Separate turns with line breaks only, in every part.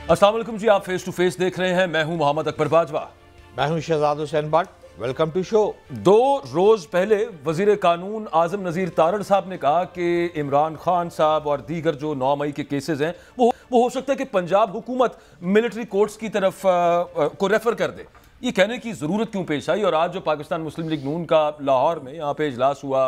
अस्सलाम वालेकुम जी, आप फेस टू फेस देख रहे हैं। मैं हूं मोहम्मद अकबर बाजवा।
मैं हूं Shahzad Hussain Bhatt. Welcome to show.
2 रोज पहले वजीर कानून आजम नजीर तारड़ साहब ने कहा कि इमरान खान साहब और दीगर जो 9 मई के केसेस हैं वो हो सकता है कि पंजाब हुकूमत मिलिट्री कोर्ट्स की तरफ को रेफर कर दे। ये कहने की जरूरत क्यों पेश आई? और आज जो पाकिस्तान मुस्लिम लीग नून का लाहौर में यहाँ पे इजलास हुआ,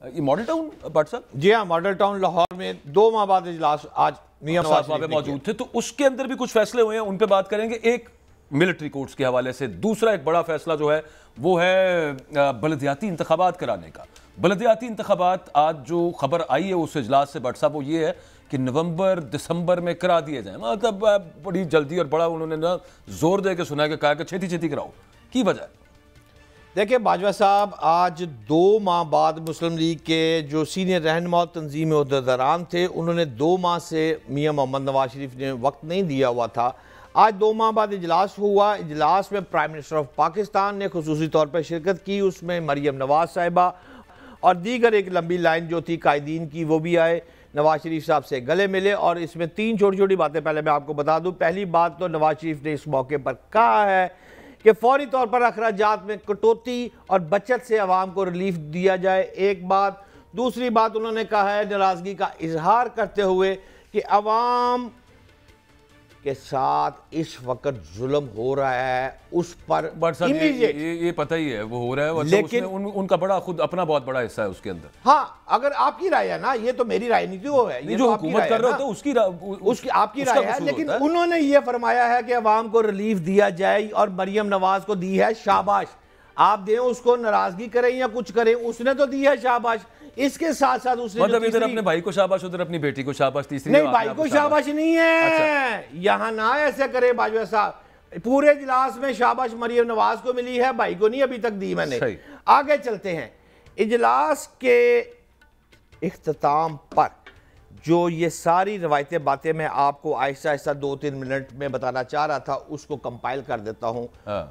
ये मॉडल टाउन भट्ट साहब?
जी हाँ, मॉडल टाउन लाहौर में 2 माह बाद इजलास आज मियां नवाज
वहाँ पे मौजूद थे, तो उसके अंदर भी कुछ फैसले हुए हैं, उन पे बात करेंगे। एक मिलिट्री कोर्ट्स के हवाले से, दूसरा एक बड़ा फैसला जो है वो है बलदियाती इंतखाबात कराने का। बलदियाती इंतखाबात आज जो खबर आई है उस इजलास से भट्ट साहब, वो ये है कि नवंबर दिसंबर में करा दिए जाए। मतलब बड़ी जल्दी और बड़ा उन्होंने ना जोर दे के सुना के कहा कि छेती छेती कराओ। की वजह?
देखिए बाजवा साहब, आज 2 माह बाद मुस्लिम लीग के जो सीनियर रहनुमा तंजीम उहदेदारान थे, उन्होंने 2 माह से मियां मोहम्मद नवाज शरीफ ने वक्त नहीं दिया हुआ था। आज 2 माह बाद इजलास हुआ। इजलास में प्राइम मिनिस्टर ऑफ पाकिस्तान ने खुसूसी तौर पर शिरकत की। उसमें मरियम नवाज साहिबा और दीगर एक लंबी लाइन जो थी कायदीन की, वो भी आए, नवाज शरीफ साहब से गले मिले। और इसमें 3 छोटी छोटी बातें पहले मैं आपको बता दूं। पहली बात तो नवाज शरीफ ने इस मौके पर कहा है कि फौरी तौर पर अखराजात में कटौती और बचत से आवाम को रिलीफ दिया जाए, एक बात। दूसरी बात उन्होंने कहा है नाराजगी का इजहार करते हुए कि आवाम के साथ इस वक्त जुल्म हो रहा है, उस पर
ये पता ही है वो हो रहा है, लेकिन उनका बड़ा खुद अपना बहुत बड़ा हिस्सा है उसके अंदर।
हाँ, अगर आपकी राय है ना, ये तो मेरी राय नहीं थी, वो है ये
जो
तो
हुकूमत कर रहा है तो
उसकी आपकी राय है। लेकिन उन्होंने ये फरमाया है कि अवाम को रिलीफ दिया जाए और मरियम नवाज को दी है शाबाश। आप दें उसको, नाराजगी करें या कुछ करें, उसने तो दी है शाबाश। इसके साथ साथ उसने
मतलब इधर अपने भाई को शाबाश, उधर अपनी बेटी को शाबाश, तीसरी
नहीं, भाई को शाबाश नहीं है।
अच्छा।
यहां ना ऐसे करे बाजवा साहब। पूरे इजलास में शाबाश मरियम नवाज को मिली है, भाई को नहीं अभी तक दी मैंने। आगे चलते हैं। इजलास के इख्तिताम पर जो ये सारी रवायतें बातें मैं आपको आहिस्ता आहिस्ता 2-3 मिनट में बताना चाह रहा था, उसको कंपाइल कर देता हूं।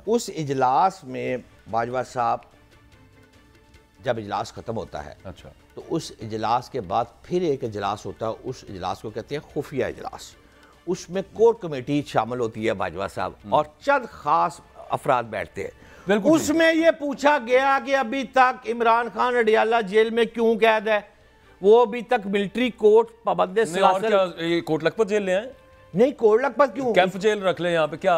उस इजलास में बाजवा साहब, जब इजलास खत्म होता है, अच्छा, तो उस इजलास के बाद फिर एक इजलास होता है। उस इजलास को कहते हैं खुफिया इजलास। उसमें कोर कमेटी शामिल होती है बाजवा साहब, और चंद खास अफराद बैठते हैं। उसमें यह पूछा गया कि अभी तक इमरान खान अडियाला जेल में क्यों कैद है? वो अभी तक मिलिट्री कोर्ट पाबंद
कोर्ट लखपत जेल ले आए?
नहीं, कोर्ट लखपत क्यों?
कैंप जेल रख ले यहाँ पे, क्या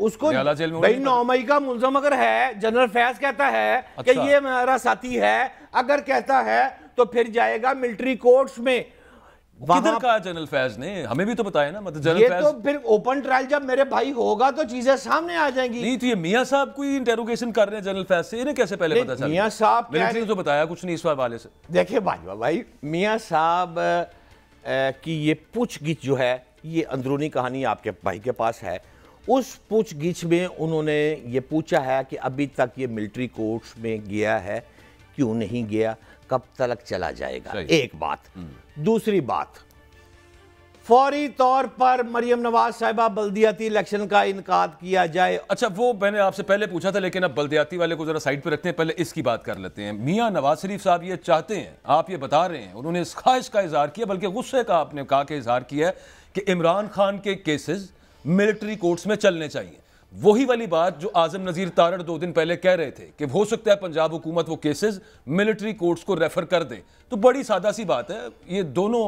उसको भाई 9 मई का मुलजम अगर है, जनरल फैज कहता है कि ये मेरा साथी है, अगर कहता है तो फिर जाएगा मिलिट्री कोर्ट्स में।
किधर कहा जनरल फैज ने? हमें भी तो बताया ना। मतलब जनरल फैज
तो फिर ओपन ट्रायल जब मेरे भाई होगा तो चीजें सामने आ जाएंगी।
नहीं तो ये मियां साहब कोई इंटेरोगेशन कर रहे हैं जनरल फैज से, इन्हें कैसे पहले पता चला?
मियां साहब
मिलिट्री ने तो बताया कुछ नहीं इस वाले से।
देखिए बाजवा भाई, मियां साहब की ये पूछगिछ जो है, ये अंदरूनी कहानी आपके भाई के पास है। उस पूछगिछ में उन्होंने ये पूछा है कि अभी तक ये मिलिट्री कोर्ट्स में गया है, क्यों नहीं गया, कब तक चला जाएगा, एक बात। दूसरी बात, फौरी तौर पर मरियम नवाज साहिबा बल्दियाती इलेक्शन का इनकाद किया जाए।
अच्छा, वो मैंने आपसे पहले पूछा था, लेकिन अब बल्दियाती वाले को जरा साइड पे रखते हैं, पहले इसकी बात कर लेते हैं। मियां नवाज शरीफ साहब ये चाहते हैं, आप ये बता रहे हैं, उन्होंने इस ख्वाहिश का इजहार किया, बल्कि गुस्से का आपने कहा कि इजहार किया है कि इमरान खान के केसेस मिलिट्री कोर्ट्स में चलने चाहिए। वही वाली बात जो आजम नजीर तारड़ 2 दिन पहले कह रहे थे कि हो सकता है पंजाब हुकूमत वो केसेस मिलिट्री कोर्ट्स को रेफर कर दे। तो बड़ी सादा सी बात है, ये दोनों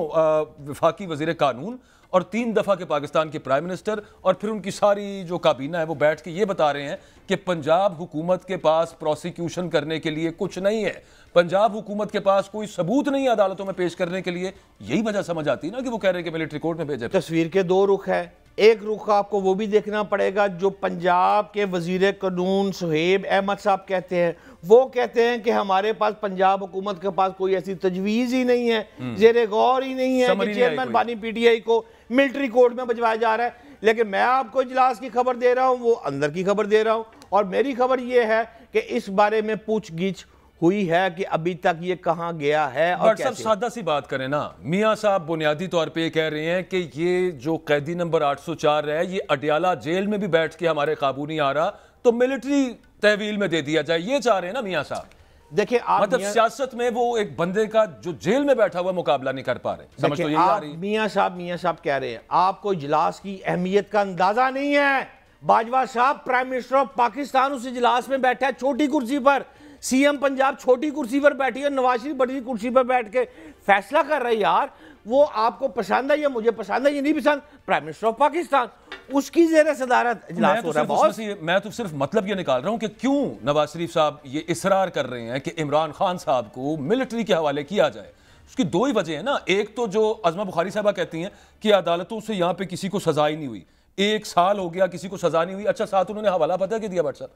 वफाकी वजीर कानून और 3 दफ़ा के पाकिस्तान के प्राइम मिनिस्टर और फिर उनकी सारी जो काबीना है वो बैठ के ये बता रहे हैं कि पंजाब हुकूमत के पास प्रोसिक्यूशन करने के लिए कुछ नहीं है, पंजाब हुकूमत के पास कोई सबूत नहीं है अदालतों में पेश करने के लिए। यही वजह समझ आती है ना कि वो कह रहे हैं कि मिलिट्री कोर्ट में भेजे।
तस्वीर के 2 रुख है। एक रुख आपको वो भी देखना पड़ेगा जो पंजाब के वजीर कानून सुहेब अहमद साहब कहते हैं। वो कहते हैं कि हमारे पास पंजाब हुकूमत के पास कोई ऐसी तजवीज़ ही नहीं है, ज़ेरे गौर ही नहीं है कि चेयरमैन बानी PTI को मिलिट्री कोर्ट में भिजवाया जा रहा है। लेकिन मैं आपको इजलास की खबर दे रहा हूँ, वो अंदर की खबर दे रहा हूँ, और मेरी खबर ये है कि इस बारे में पूछगिछ हुई है कि अभी तक ये कहां गया है। और
सब सादा सी बात करें ना, मियां साहब बुनियादी तौर पे कह रहे हैं कि ये जो कैदी नंबर 804 है, ये अडियाला जेल में भी बैठ के हमारे काबू नहीं आ रहा, तो मिलिट्री तहवील में दे दिया जाए, ये चाह रहे हैं ना मियां साहब।
देखिए आप
मतलब सियासत में वो एक बंदे का जो जेल में बैठा हुआ मुकाबला नहीं कर पा रहे, समझ तो यही आ रही है।
मियां साहब कह रहे हैं आपको इजलास की अहमियत का अंदाजा नहीं है। बाजवा साहब प्राइम मिनिस्टर ऑफ पाकिस्तान उस इजलास में बैठा है छोटी कुर्सी पर, सीएम पंजाब छोटी कुर्सी पर बैठी है, नवाज शरीफ बड़ी कुर्सी पर बैठ के फैसला कर रहे हैं। यार वो आपको पसंद है या मुझे पसंद है या नहीं पसंद, प्राइम मिनिस्टर ऑफ पाकिस्तान उसकी जेर सदारत इजलास हो रहा है।
मैं तो सिर्फ मतलब ये निकाल रहा हूं कि क्यों नवाज शरीफ साहब ये इसरार कर रहे हैं कि इमरान खान साहब को मिलिट्री के हवाले किया जाए। उसकी दो ही वजह है ना, एक तो जो अजमा बुखारी साहबा कहती हैं कि अदालतों से यहां पे किसी को सजा ही नहीं हुई, 1 साल हो गया किसी को सजा नहीं हुई। अच्छा, साथ उन्होंने हवाला पता क्या दिया भट्ट साहब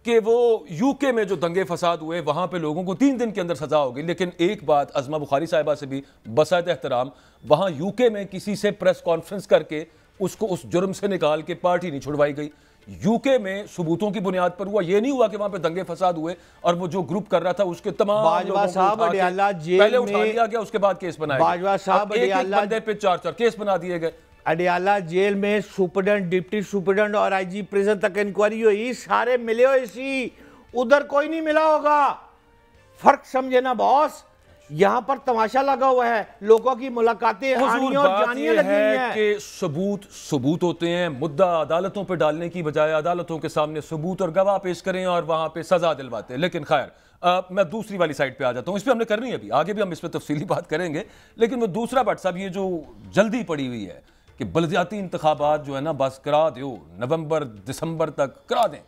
कि वो यूके में जो दंगे फसाद हुए वहां पे लोगों को 3 दिन के अंदर सजा होगी। लेकिन एक बात अजमा बुखारी साहिबा से भी बसात एहतराम, वहां यूके में किसी से प्रेस कॉन्फ्रेंस करके उसको उस जुर्म से निकाल के पार्टी नहीं छुड़वाई गई। यूके में सबूतों की बुनियाद पर हुआ, ये नहीं हुआ कि वहां पे दंगे फसाद हुए और वो जो ग्रुप कर रहा था उसके तमाम
बाजवा साहब अडियाला जेल
पहले उठा लिया गया, उसके बाद केस बनाया।
बाजवा साहब
अडियाला बंदे पे 4 केस बना दिए गए।
अडियाला जेल में सुपरडेंट, डिप्टी सुपरडेंट और आईजी प्रिजन तक इंक्वायरी हुई, सारे मिले हो इसी, उधर कोई नहीं मिला होगा। फर्क समझे ना बॉस, यहां पर तमाशा लगा हुआ है, लोगों की मुलाकातें आनी और जानी लगी हैं
कि सबूत होते हैं, मुद्दा अदालतों पे डालने की बजाय अदालतों के सामने सबूत और गवाह पेश करें और वहां पे सजा दिलवाते हैं। लेकिन खैर मैं दूसरी वाली साइड पे आ जाता हूं, इस पे हमने करनी है अभी, आगे भी हम इस पे तफसीली बात करेंगे। लेकिन वो दूसरा भट्ट साहब, ये जो जल्दी पड़ी हुई है कि बलदियाती इंतखाबात जो है ना बस करा दो, नवंबर दिसंबर तक करा दें।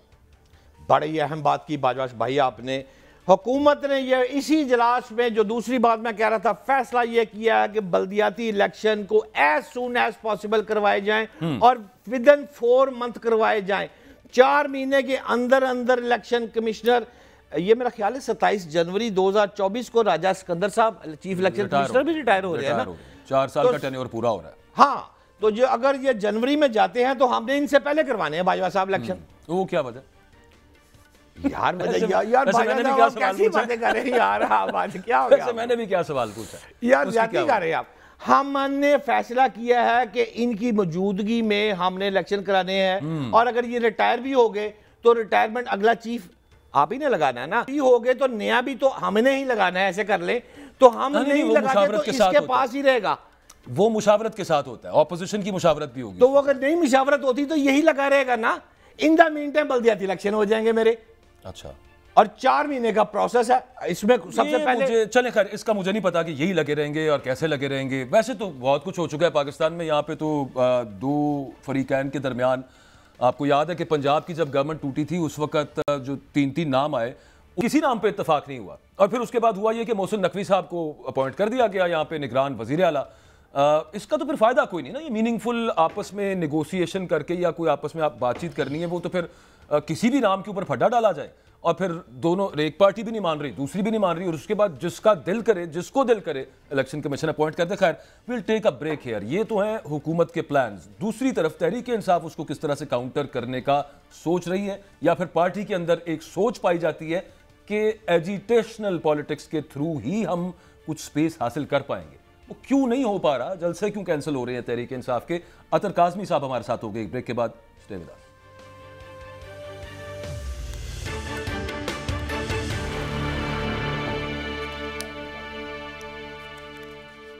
बड़ी अहम बात की बाजवा भाई आपने, हुकूमत ने ये इसी इजलास में जो दूसरी बात मैं कह रहा था, फैसला ये किया है कि बल्दियाती इलेक्शन को एज सून एज पॉसिबल करवाए जाएं और विद इन 4 मंथ करवाए जाएं। 4 महीने के अंदर अंदर इलेक्शन कमिश्नर, ये मेरा ख्याल है 27 जनवरी 2024 को राजा सिकंदर साहब चीफ इलेक्शन कमिश्नर भी रिटायर हो रहे हैं ना,
4 साल का टेन्योर पूरा हो रहा है।
हाँ, तो जो अगर ये जनवरी में जाते हैं तो हमने इनसे पहले करवाने हैं बाजवा साहब इलेक्शन।
वो क्या वजह
यार कैसी बातें कर रहे हैं यार, क्या हो गया?
मैंने भी क्या सवाल पूछा
यार, जाती कर रहे हैं आप। हमने फैसला किया है कि इनकी मौजूदगी में हमने इलेक्शन कराने हैं और अगर ये रिटायर भी हो गए तो रिटायरमेंट अगला चीफ आप ही ने लगाना है ना, हो गए तो नया भी तो हमने ही लगाना है। ऐसे कर ले तो हम नहीं लगाते तो इसके पास ही रहेगा।
वो मुशावरत के साथ होता है, ऑपोजिशन की मुशावरत भी होगी।
तो वो अगर नहीं मुशावरत होती तो यही लगा रहेगा ना। इन द मीन टाइम बल्दियाती इलेक्शन हो जाएंगे मेरे।
अच्छा,
और 4 महीने का प्रोसेस है इसमें। सबसे पहले
चले खैर, इसका मुझे नहीं पता कि यही लगे रहेंगे और कैसे लगे रहेंगे। वैसे तो बहुत कुछ हो चुका है पाकिस्तान में। यहाँ पे तो 2 फरीकैन के दरमियान, आपको याद है कि पंजाब की जब गवर्नमेंट टूटी थी उस वक्त जो 3 नाम आए, किसी नाम पे इत्तेफाक नहीं हुआ। और फिर उसके बाद हुआ ये कि मोहसिन नकवी साहब को अपॉइंट कर दिया गया यहाँ पे निगरान वजीर आला। इसका तो फिर फायदा कोई नहीं ना, ये मीनिंगफुल आपस में नेगोशिएशन करके या कोई आपस में आप बातचीत करनी है, वो तो फिर किसी भी नाम के ऊपर फड्डा डाला जाए और फिर दोनों, एक पार्टी भी नहीं मान रही दूसरी भी नहीं मान रही, और उसके बाद जिसका दिल करे, जिसको दिल करे इलेक्शन कमीशन अपॉइंट कर दे। खैर, will take a break here. ये तो है हुकूमत के प्लान्स। दूसरी तरफ तहरीक इंसाफ उसको किस तरह से काउंटर करने का सोच रही है, या फिर पार्टी के अंदर एक सोच पाई जाती है कि एजिटेशनल पॉलिटिक्स के थ्रू ही हम कुछ स्पेस हासिल कर पाएंगे। वो क्यों नहीं हो पा रहा, जलसे क्यों कैंसिल हो रहे हैं तहरीक इंसाफ के। अतर काजमी साहब हमारे साथ हो गए एक ब्रेक के बाद। Stay with us.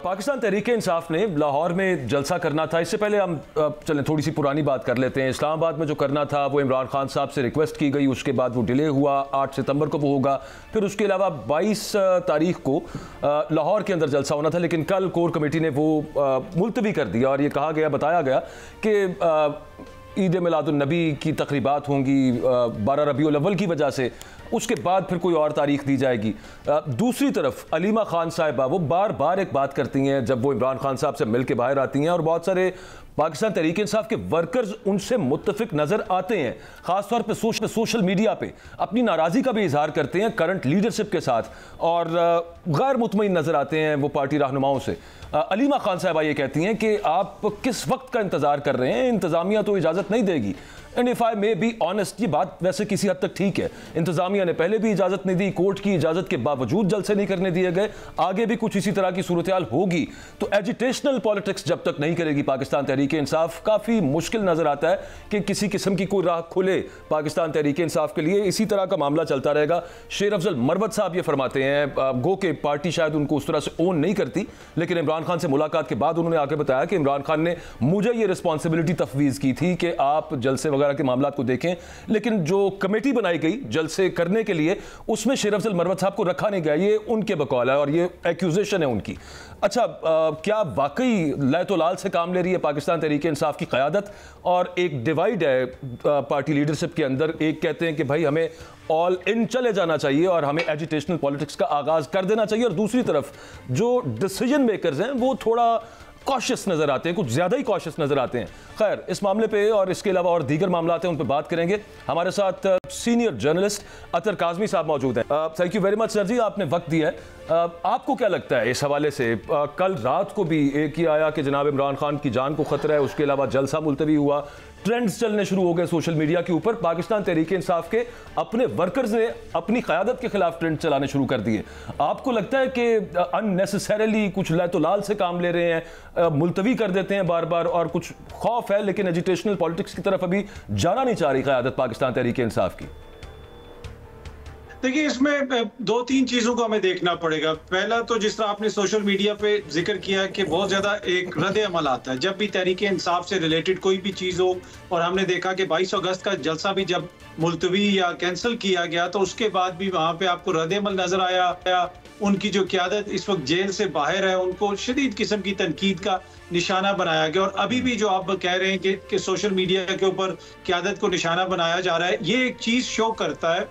Pakistan Tehreek Insaf ने लाहौर में जलसा करना था। इससे पहले हम चलें थोड़ी सी पुरानी बात कर लेते हैं। इस्लामाबाद में जो करना था वो इमरान खान साहब से रिक्वेस्ट की गई, उसके बाद वो डिले हुआ, 8 सितंबर को वो होगा। फिर उसके अलावा 22 तारीख को लाहौर के अंदर जलसा होना था, लेकिन कल कोर कमेटी ने वो मुलतवी कर दिया और ये कहा गया, बताया गया कि ईद मिलादुन्नबी की तकरीबात होंगी 12 रबीउल अव्वल की वजह से, उसके बाद फिर कोई और तारीख दी जाएगी। दूसरी तरफ अलीमा खान साहिबा वो बार बार एक बात करती हैं जब वो इमरान खान साहब से मिल के बाहर आती हैं, और बहुत सारे पाकिस्तान तहरीक इंसाफ के वर्कर्स उनसे मुत्तफिक नज़र आते हैं, ख़ासतौर पे सोशल मीडिया पे अपनी नाराज़गी का भी इजहार करते हैं करंट लीडरशिप के साथ, और गैर मुतमईन नज़र आते हैं वो पार्टी रहनुमाओं से। अलीमा खान साहबा ये कहती हैं कि आप किस वक्त का इंतज़ार कर रहे हैं, इंतज़ामिया तो इजाज़त नहीं देगी। And if I may be honest, ये बात वैसे किसी हद तक ठीक है, इंतजामिया ने पहले भी इजाजत नहीं दी, कोर्ट की इजाजत के बावजूद जलसे नहीं करने दिए गए, आगे भी कुछ इसी तरह की सूरत हाल होगी। तो एजिटेशनल पॉलिटिक्स जब तक नहीं करेगी पाकिस्तान तहरीक इंसाफ, काफी मुश्किल नजर आता है कि किसी किस्म की कोई राह खुले पाकिस्तान तहरीक इंसाफ के लिए। इसी तरह का मामला चलता रहेगा। शेर अफजल मरवत साहब ये फरमाते हैं, गो के पार्टी शायद उनको उस तरह से ओन नहीं करती, लेकिन इमरान खान से मुलाकात के बाद उन्होंने आके बताया कि इमरान खान ने मुझे ये रिस्पॉन्सिबिलिटी तफवीज़ की थी कि आप जलसे वगैरह के मामला को देखें, लेकिन जो कमेटी बनाई गई जलसे करने के लिए उसमें शेर अफजल मरवत साहब को रखा नहीं गया। ये उनके बकौल है और ये एक्यूजेशन है उनकी। अच्छा, क्या वाकई लैतो लाल से काम ले रही है पाकिस्तान तहरीक इंसाफ की क़यादत, और एक डिवाइड है पार्टी लीडरशिप के अंदर? एक कहते हैं कि भाई हमें ऑल इन चले जाना चाहिए और हमें एजिटेशनल पॉलिटिक्स का आगाज कर देना चाहिए, और दूसरी तरफ जो डिसीजन मेकर्स हैं वो थोड़ा कॉशियस नजर आते हैं, कुछ ज्यादा ही कॉशियस नजर आते हैं। खैर, इस मामले पे और इसके अलावा और दीगर मामला हैं, उन पर बात करेंगे। हमारे साथ सीनियर जर्नलिस्ट अतर काज़मी साहब मौजूद हैं। Thank you very much sir ji, आपने वक्त दिया है। आपको क्या लगता है इस हवाले से? कल रात को भी एक ही आया कि जनाब इमरान खान की जान को खतरा है, उसके अलावा जलसा मुलतवी हुआ, ट्रेंड्स चलने शुरू हो गए सोशल मीडिया के ऊपर। पाकिस्तान तहरीक इंसाफ के अपने वर्कर्स ने अपनी क़यादत के खिलाफ ट्रेंड चलाने शुरू कर दिए। आपको लगता है कि अननेसेसरीली कुछ लैतुलाल से काम ले रहे हैं, मुलतवी कर देते हैं बार बार, और कुछ खौफ है लेकिन एजिटेशनल पॉलिटिक्स की तरफ अभी जाना नहीं चाह रही क़यादत पाकिस्तान तहरीक इंसाफ की?
देखिए, इसमें दो तीन चीजों को हमें देखना पड़ेगा। पहला तो जिस तरह आपने सोशल मीडिया पे जिक्र किया कि बहुत ज्यादा एक रद्द अमल आता है जब भी तहरीक इंसाफ से रिलेटेड कोई भी चीज हो, और हमने देखा कि 22 अगस्त का जलसा भी जब मुलतवी या कैंसिल किया गया तो उसके बाद भी वहां पे आपको रद्द अमल नजर आया। उनकी जो क़यादत इस वक्त जेल से बाहर है, उनको शदीद किस्म की तनकीद का निशाना बनाया गया, और अभी भी जो आप कह रहे हैं कि सोशल मीडिया के ऊपर क़यादत को निशाना बनाया जा रहा है, ये एक चीज शो करता है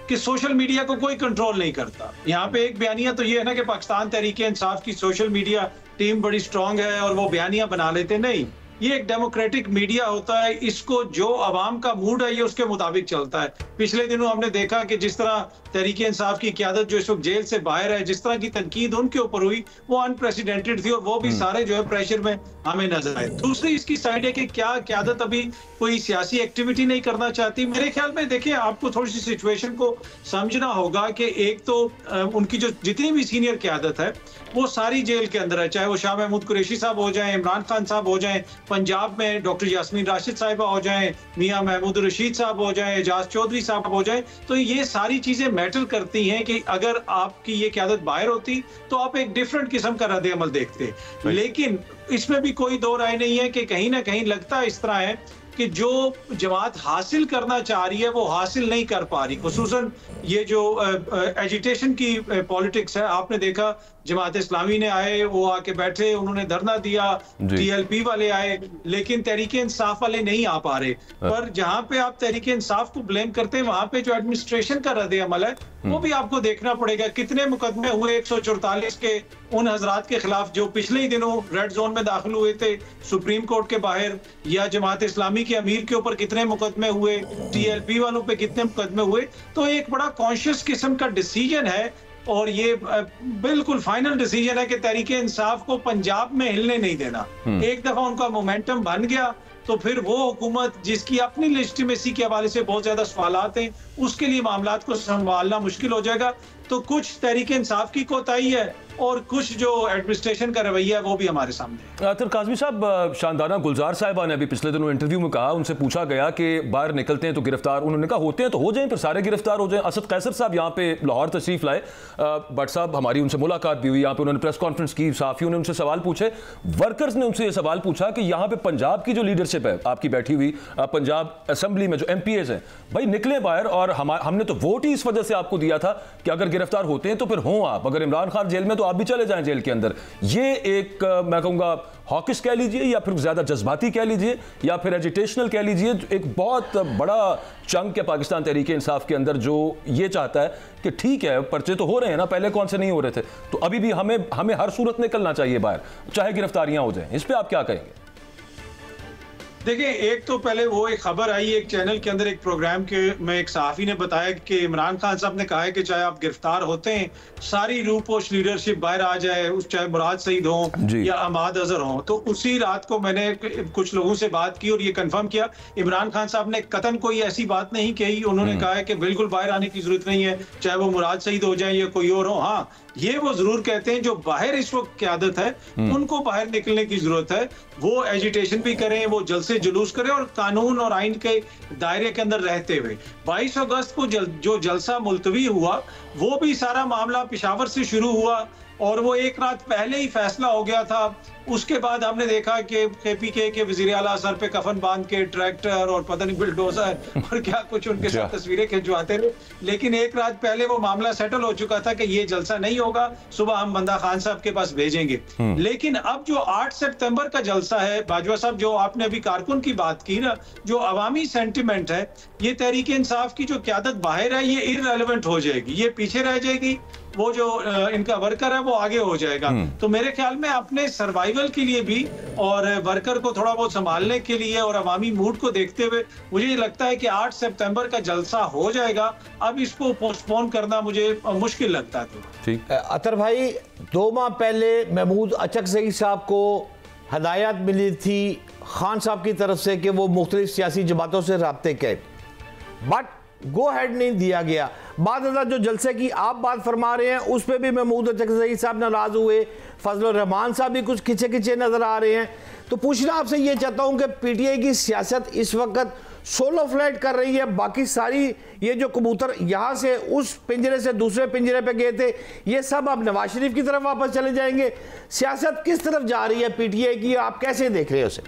कि सोशल मीडिया को कोई कंट्रोल नहीं करता। यहाँ पे एक बयानिया तो ये है ना कि पाकिस्तान तहरीक इंसाफ की सोशल मीडिया टीम बड़ी स्ट्रांग है और वो बयानिया बना लेते, नहीं। ये एक डेमोक्रेटिक मीडिया होता है, इसको जो अवाम का मूड है ये उसके मुताबिक चलता है। पिछले दिनों हमने देखा कि जिस तरह तहरीक इंसाफ की क़यादत जो इस वक्त जेल से बाहर है, जिस तरह की तनकीद उनके ऊपर हुई वो अनप्रेसिडेंटेड थी, और वो भी सारे जो है प्रेशर में हमें नजर आए। दूसरी इसकी साइड है कि क्या क़यादत अभी कोई सियासी एक्टिविटी नहीं करना चाहती? मेरे ख्याल में देखिए, आपको थोड़ी सी सिचुएशन को समझना होगा कि एक तो उनकी जो जितनी भी सीनियर क़यादत है वो सारी जेल के अंदर है, चाहे वो शाह महमूद कुरैशी साहब हो जाएं, इमरान खान साहब हो जाएं, पंजाब में डॉक्टर यास्मीन राशिद साहिबा हो जाएं, मियां महमूद रशीद साहब हो जाएं, एजाज चौधरी साहब हो जाएं। तो ये सारी चीजें मैटर करती हैं कि अगर आपकी ये क़यादत बाहर होती तो आप एक डिफरेंट किस्म का रद्द अमल देखते। लेकिन इसमें भी कोई दो राय नहीं है कि कहीं ना कहीं लगता इस तरह है कि जो जमात हासिल करना चाह रही है वो हासिल नहीं कर पा रही। खुसूसन ये जो एजिटेशन की पॉलिटिक्स है, आपने देखा जमात इस्लामी ने आए, वो आके बैठे, उन्होंने धरना दिया, टीएलपी वाले आए, लेकिन तहरीक इंसाफ वाले नहीं आ पा रहे। पर जहां पे आप तहरीक इंसाफ को ब्लेम करते हैं, वहां पे जो एडमिनिस्ट्रेशन का रद्द अमल है वो भी आपको देखना पड़ेगा। कितने मुकदमे हुए 144 के उन हजरात के खिलाफ जो पिछले ही दिनों रेड जोन में दाखिल हुए थे सुप्रीम कोर्ट के बाहर, या जमात इस्लामी के अमीर के ऊपर कितने मुकदमे हुए, टीएलपी वालों पे कितने मुकदमे हुए। तो एक बड़ा कॉन्शियस किस्म का डिसीजन है, और ये बिल्कुल फाइनल डिसीजन है कि तहरीक इंसाफ को पंजाब में हिलने नहीं देना। एक दफा उनका मोमेंटम बन गया तो फिर वो हुकूमत जिसकी अपनी लेजिटिमेसी के हवाले से बहुत ज्यादा सवालात हैं, उसके लिए मामलात को संभालना मुश्किल हो जाएगा। तो कुछ तहरीक इंसाफ की कोताही है और कुछ जो एडमिनिस्ट्रेशन का रवैया है वो भी हमारे सामने।
अतर काज़मी साहब, शानदाना गुलजार साहिबा ने अभी पिछले दिनों इंटरव्यू में कहा, उनसे पूछा गया कि बाहर निकलते हैं तो गिरफ्तार, उन्होंने कहा होते हैं तो हो जाएं, फिर सारे गिरफ्तार हो जाएं। असद कैसर साहब यहाँ पे लाहौर तशरीफ लाए, भट्ट साहब हमारी उनसे मुलाकात भी हुई, यहाँ पे उन्होंने प्रेस कॉन्फ्रेंस की, सहाफ़ियों ने उनसे सवाल पूछे, वर्कर्स ने उनसे ये सवाल पूछा कि यहाँ पे पंजाब की जो लीडरशिप है आपकी बैठी हुई, पंजाब असेंबली में जो MPAs हैं, भाई निकले बाहर, और हमने तो वोट ही इस वजह से आपको दिया था कि अगर गिरफ्तार होते हैं तो फिर हों आप, अगर इमरान खान जेल में तो आप भी चले जाएं जेल के अंदर। ये एक मैं कहूँगा हॉकिश कह लीजिए, या फिर ज़्यादा जज्बाती कह लीजिए, या फिर एजिटेशनल कह लीजिए, एक बहुत बड़ा चंक है पाकिस्तान तहरीक इंसाफ के अंदर जो ये चाहता है कि ठीक है पर्चे तो हो रहे हैं ना, पहले कौन से नहीं हो रहे थे, तो अभी भी हमें हर सूरत निकलना चाहिए बाहर, चाहे गिरफ्तारियां हो जाएं। इस पर आप क्या कहेंगे?
देखिए, एक तो पहले वो एक खबर आई एक चैनल के अंदर, एक प्रोग्राम के में एक सहाफ़ी ने बताया कि इमरान खान साहब ने कहा है कि चाहे आप गिरफ्तार होते हैं, सारी रूपोश लीडरशिप बाहर आ जाए, उस चाहे मुराद सईद हों या अहमद अजहर हों। तो उसी रात को मैंने कुछ लोगों से बात की और ये कंफर्म किया, इमरान खान साहब ने कतन कोई ऐसी बात नहीं कही। उन्होंने कहा है कि बिल्कुल बाहर आने की जरूरत नहीं है, चाहे वो मुराद सईद हो जाए या कोई और हो। हाँ, ये वो जरूर कहते हैं जो बाहर इस वक्त क़यादत है उनको बाहर निकलने की जरूरत है, वो एजिटेशन भी करें, वो जलसे जुलूस करें और कानून और आइन के दायरे के अंदर रहते हुए। 22 अगस्त को जो जलसा मुलतवी हुआ, वो भी सारा मामला पेशावर से शुरू हुआ और वो एक रात पहले ही फैसला हो गया था। उसके बाद हमने देखा कि KPK के वजीर आला सर पे कफन बांध के ट्रैक्टर और पता नहीं बुलडोजर और क्या कुछ उनके साथ तस्वीरें खिंचवाते रहे, लेकिन एक रात पहले वो मामला सेटल हो चुका था कि ये जलसा नहीं होगा, सुबह हम बंदा खान साहब के पास भेजेंगे। लेकिन अब जो 8 सितंबर का जलसा है, बाजवा साहब जो आपने अभी कारकुन की बात की ना, जो अवामी सेंटिमेंट है, ये तहरीक इंसाफ की जो क्यादत बाहर है, ये इररेलेवेंट हो जाएगी, ये पीछे रह जाएगी। वो जो इनका वर्कर है वो आगे हो जाएगा। तो मेरे ख्याल में अपने सर्वाइवल के लिए भी और वर्कर को थोड़ा बहुत संभालने के लिए और अवामी मूड को देखते हुए मुझे ये लगता है कि 8 सितंबर का जलसा हो जाएगा। अब इसको पोस्टपोन करना मुझे मुश्किल लगता है।
ठीक अतर भाई, 2 माह पहले महमूद अचकज़ई साहब को हदायत मिली थी खान साहब की तरफ से कि वो मुख्तलिफ सियासी जमातों से राब्ते करें, बट गो हेड नहीं दिया गया। बाद जो जलसे की आप बात फरमा रहे हैं उस पर भी महमूद अचकज़ई साहब नाराज हुए, फजलुर रहमान साहब भी कुछ खिंचे नजर आ रहे हैं। तो पूछना आपसे ये चाहता हूं कि PTI की सियासत इस वक्त सोलो फ्लाइट कर रही है, बाकी सारी ये जो कबूतर यहाँ से उस पिंजरे से दूसरे पिंजरे पे गए थे, ये सब अब नवाज शरीफ की तरफ वापस चले जाएंगे। सियासत किस तरफ जा रही है PTI की, आप कैसे देख रहे हो उसे?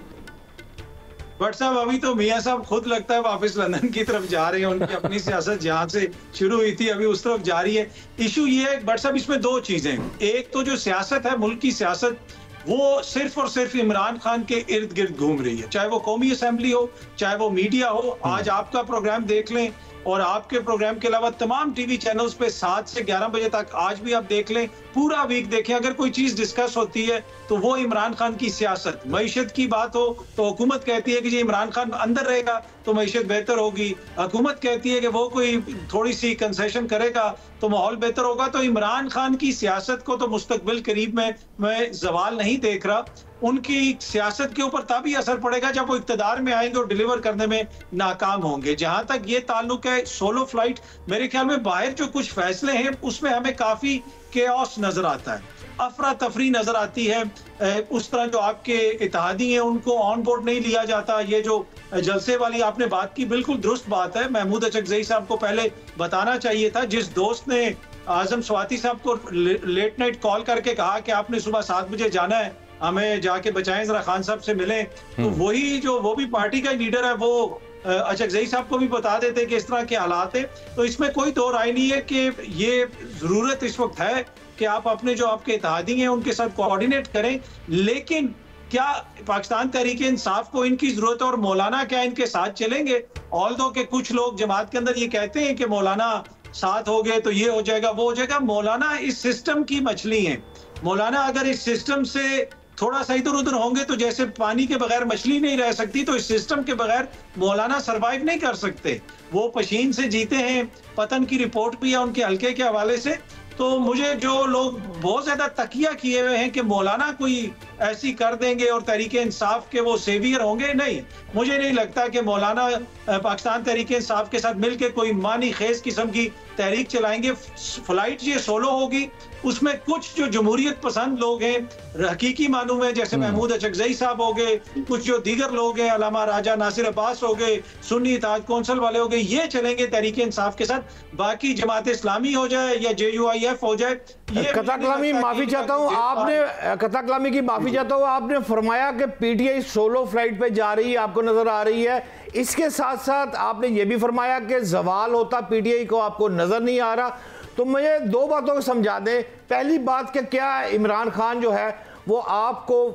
बट साहब, अभी तो मियां साहब खुद लगता है वापस लंदन की तरफ जा रहे हैं। उनकी अपनी सियासत जहां से शुरू हुई थी अभी उस तरफ जा रही है। इशू ये है बट साहब, इसमें 2 चीजें, एक तो जो सियासत है, मुल्क की सियासत, वो सिर्फ और सिर्फ इमरान खान के इर्द गिर्द घूम रही है, चाहे वो कौमी असेंबली हो, चाहे वो मीडिया हो। आज आपका प्रोग्राम देख लें और आपके प्रोग्राम के अलावा तमाम टीवी चैनल्स पे 7 से 11 बजे तक आज भी आप देख लें, पूरा वीक देखें, अगर कोई चीज डिस्कस होती है तो वो इमरान खान की सियासत। मईशत की बात हो तो हुकूमत कहती है कि जी इमरान खान अंदर रहेगा तो मईशत बेहतर होगी, हुकूमत कहती है कि वो कोई थोड़ी सी कंसेशन करेगा तो माहौल बेहतर होगा। तो इमरान खान की सियासत को तो मुस्तकबिल करीब में मैं जवाल नहीं देख रहा। उनकी सियासत के ऊपर तभी असर पड़ेगा जब वो इक्तदार में आएंगे और डिलीवर करने में नाकाम होंगे। जहां तक ये ताल्लुक है सोलो फ्लाइट, मेरे ख्याल में बाहर जो कुछ फैसले हैं उसमें हमें काफी केओस नजर आता है, अफरा तफरी नजर आती है। उस तरह जो आपके इत्तेहादी हैं उनको ऑन बोर्ड नहीं लिया जाता। ये जो जलसे वाली आपने बात की, बिल्कुल दुरुस्त बात है। महमूद अचकज़ई साहब को पहले बताना चाहिए था। जिस दोस्त ने आजम स्वाति साहब को लेट नाइट कॉल करके कहा कि आपने सुबह 7 बजे जाना है, हमें जाके बचाएं, जरा खान साहब से मिलें, तो वही जो वो भी पार्टी का लीडर है, वो अचकज़ई साहब को भी बता देते कि इस तरह के हालात है। तो इसमें कोई दो राय नहीं है कि ये जरूरत इस वक्त है कि आप अपने जो आपके इत्तेहादी हैं उनके साथ कोऑर्डिनेट करें। लेकिन क्या पाकिस्तान तहरीक इंसाफ को इनकी जरूरत है और मौलाना क्या इनके साथ चलेंगे? ऑल्दो के कुछ लोग जमात के अंदर ये कहते हैं कि मौलाना साथ हो गए तो ये हो जाएगा, वो हो जाएगा। मौलाना इस सिस्टम की मछली है। मौलाना अगर इस सिस्टम से थोड़ा सा इधर उधर होंगे तो जैसे पानी के बगैर मछली नहीं रह सकती, तो इस सिस्टम के बगैर मौलाना सरवाइव नहीं कर सकते। वो पशीन से जीते हैं। पतन की रिपोर्ट भी है उनके हल्के के हवाले से। तो मुझे जो लोग बहुत ज्यादा तकिया किए हुए हैं कि मौलाना कोई ऐसी कर देंगे और तहरीक इंसाफ के वो सेवियर होंगे, नहीं, मुझे नहीं लगता कि मौलाना पाकिस्तान तहरीक इंसाफ के साथ मिलकर कोई मानी खेज किस्म की तहरीक चलाएंगे। फ्लाइट ये सोलो होगी, उसमें कुछ जो जमहूरियत पसंद लोग हैं, हकीकी मानू में, जैसे महमूद अचकज़ई साहब हो गए, कुछ जो दीगर लोग हैं, अलामा राजा नासिर अब्बास हो गए, सुन्नी इत्तेहाद कौंसिल वाले हो गए, ये चलेंगे तहरीक इंसाफ के साथ। बाकी जमात इस्लामी हो जाए या JUIF हो जाए,
कथा कलामी माफी चाहता हूँ, आपने कथा कलामी की माफी चाहता हूँ, आपने फरमाया कि PTI सोलो फ्लाइट पे जा रही है, आपको नजर आ रही है। इसके साथ साथ आपने ये भी फरमाया कि जवाल होता PTI को आपको नजर नहीं आ रहा। तो मुझे 2 बातों को समझा दें। पहली बात कि क्या इमरान खान जो है वो आपको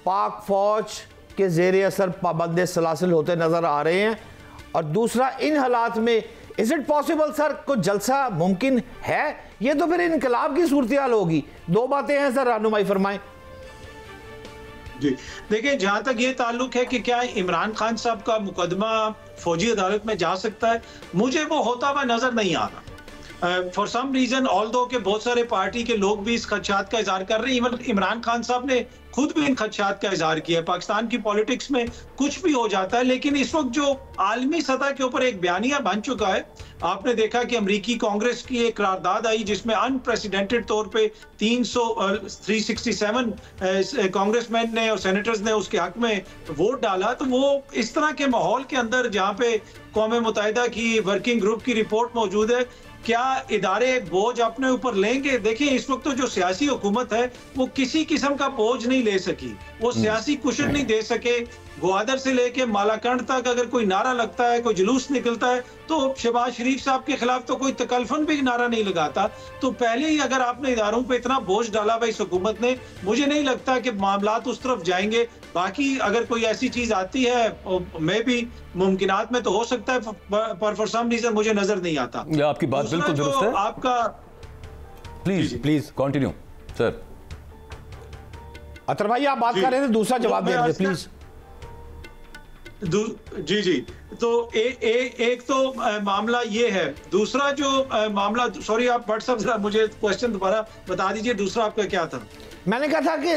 पाक फौज के ज़ेर असर पाबंद सलासिल होते नजर आ रहे हैं? और दूसरा, इन हालात में इज इट पॉसिबल सर को जलसा मुमकिन है? ये तो फिर इनकलाब की सूरत हाल होगी। 2 बातें हैं सर, रहनुमाई फरमाएं।
जी देखिए, जहां तक ये ताल्लुक है कि क्या इमरान खान साहब का मुकदमा फौजी अदालत में जा सकता है, मुझे वो होता हुआ नजर नहीं आ रहा। फॉर सम रीजन ऑल्दो के बहुत सारे पार्टी के लोग भी इस खदशात का इजहार कर रहे हैं। इवन इमरान खान साहब ने खुद भी इन खदशात का इजहार किया है। पाकिस्तान की पॉलिटिक्स में कुछ भी हो जाता है, लेकिन इस वक्त जो आलमी सतह के ऊपर एक बयानिया बन चुका है, आपने देखा कि अमरीकी कांग्रेस की एक करारदाद आई जिसमें अनप्रेसिडेंटेड तौर पे 367 कांग्रेसमैन ने और सेनेटर्स ने उसके हक में वोट डाला। तो वो इस तरह के माहौल के अंदर जहां पे कौम मुत्तहिदा की वर्किंग ग्रुप की रिपोर्ट मौजूद है, क्या इदारे बोझ अपने ऊपर लेंगे? देखिए, इस वक्त तो जो सियासी हुकूमत है वो किसी किस्म का बोझ नहीं ले सकी, वो सियासी कुशन नहीं दे सके। ग्वादर से लेके मालाकंड तक अगर कोई नारा लगता है, कोई जुलूस निकलता है, तो शहबाज शरीफ साहब के खिलाफ तो कोई तकल्फन भी नारा नहीं लगाता। तो पहले ही अगर आपने इदारों पे इतना बोझ डाला भाई इस हुकूमत ने, मुझे नहीं लगता कि मामलात उस तरफ जाएंगे। बाकी अगर कोई ऐसी चीज आती है, मैं भी मुमकिनात में तो हो सकता है, पर फॉर सम रीजन मुझे नजर नहीं आता।
आपकी बात बिल्कुल दुरुस्त है।
आपका
प्लीज कंटिन्यू सर।
अतर भाई आप बात कर रहे थे, दूसरा जवाब दे दीजिए प्लीज।
जी तो एक तो मामला ये है। दूसरा जो मामला, सॉरी आप व्हाट्सएप जरा मुझे क्वेश्चन दोबारा बता दीजिए, दूसरा आपका क्या था?
मैंने कहा था कि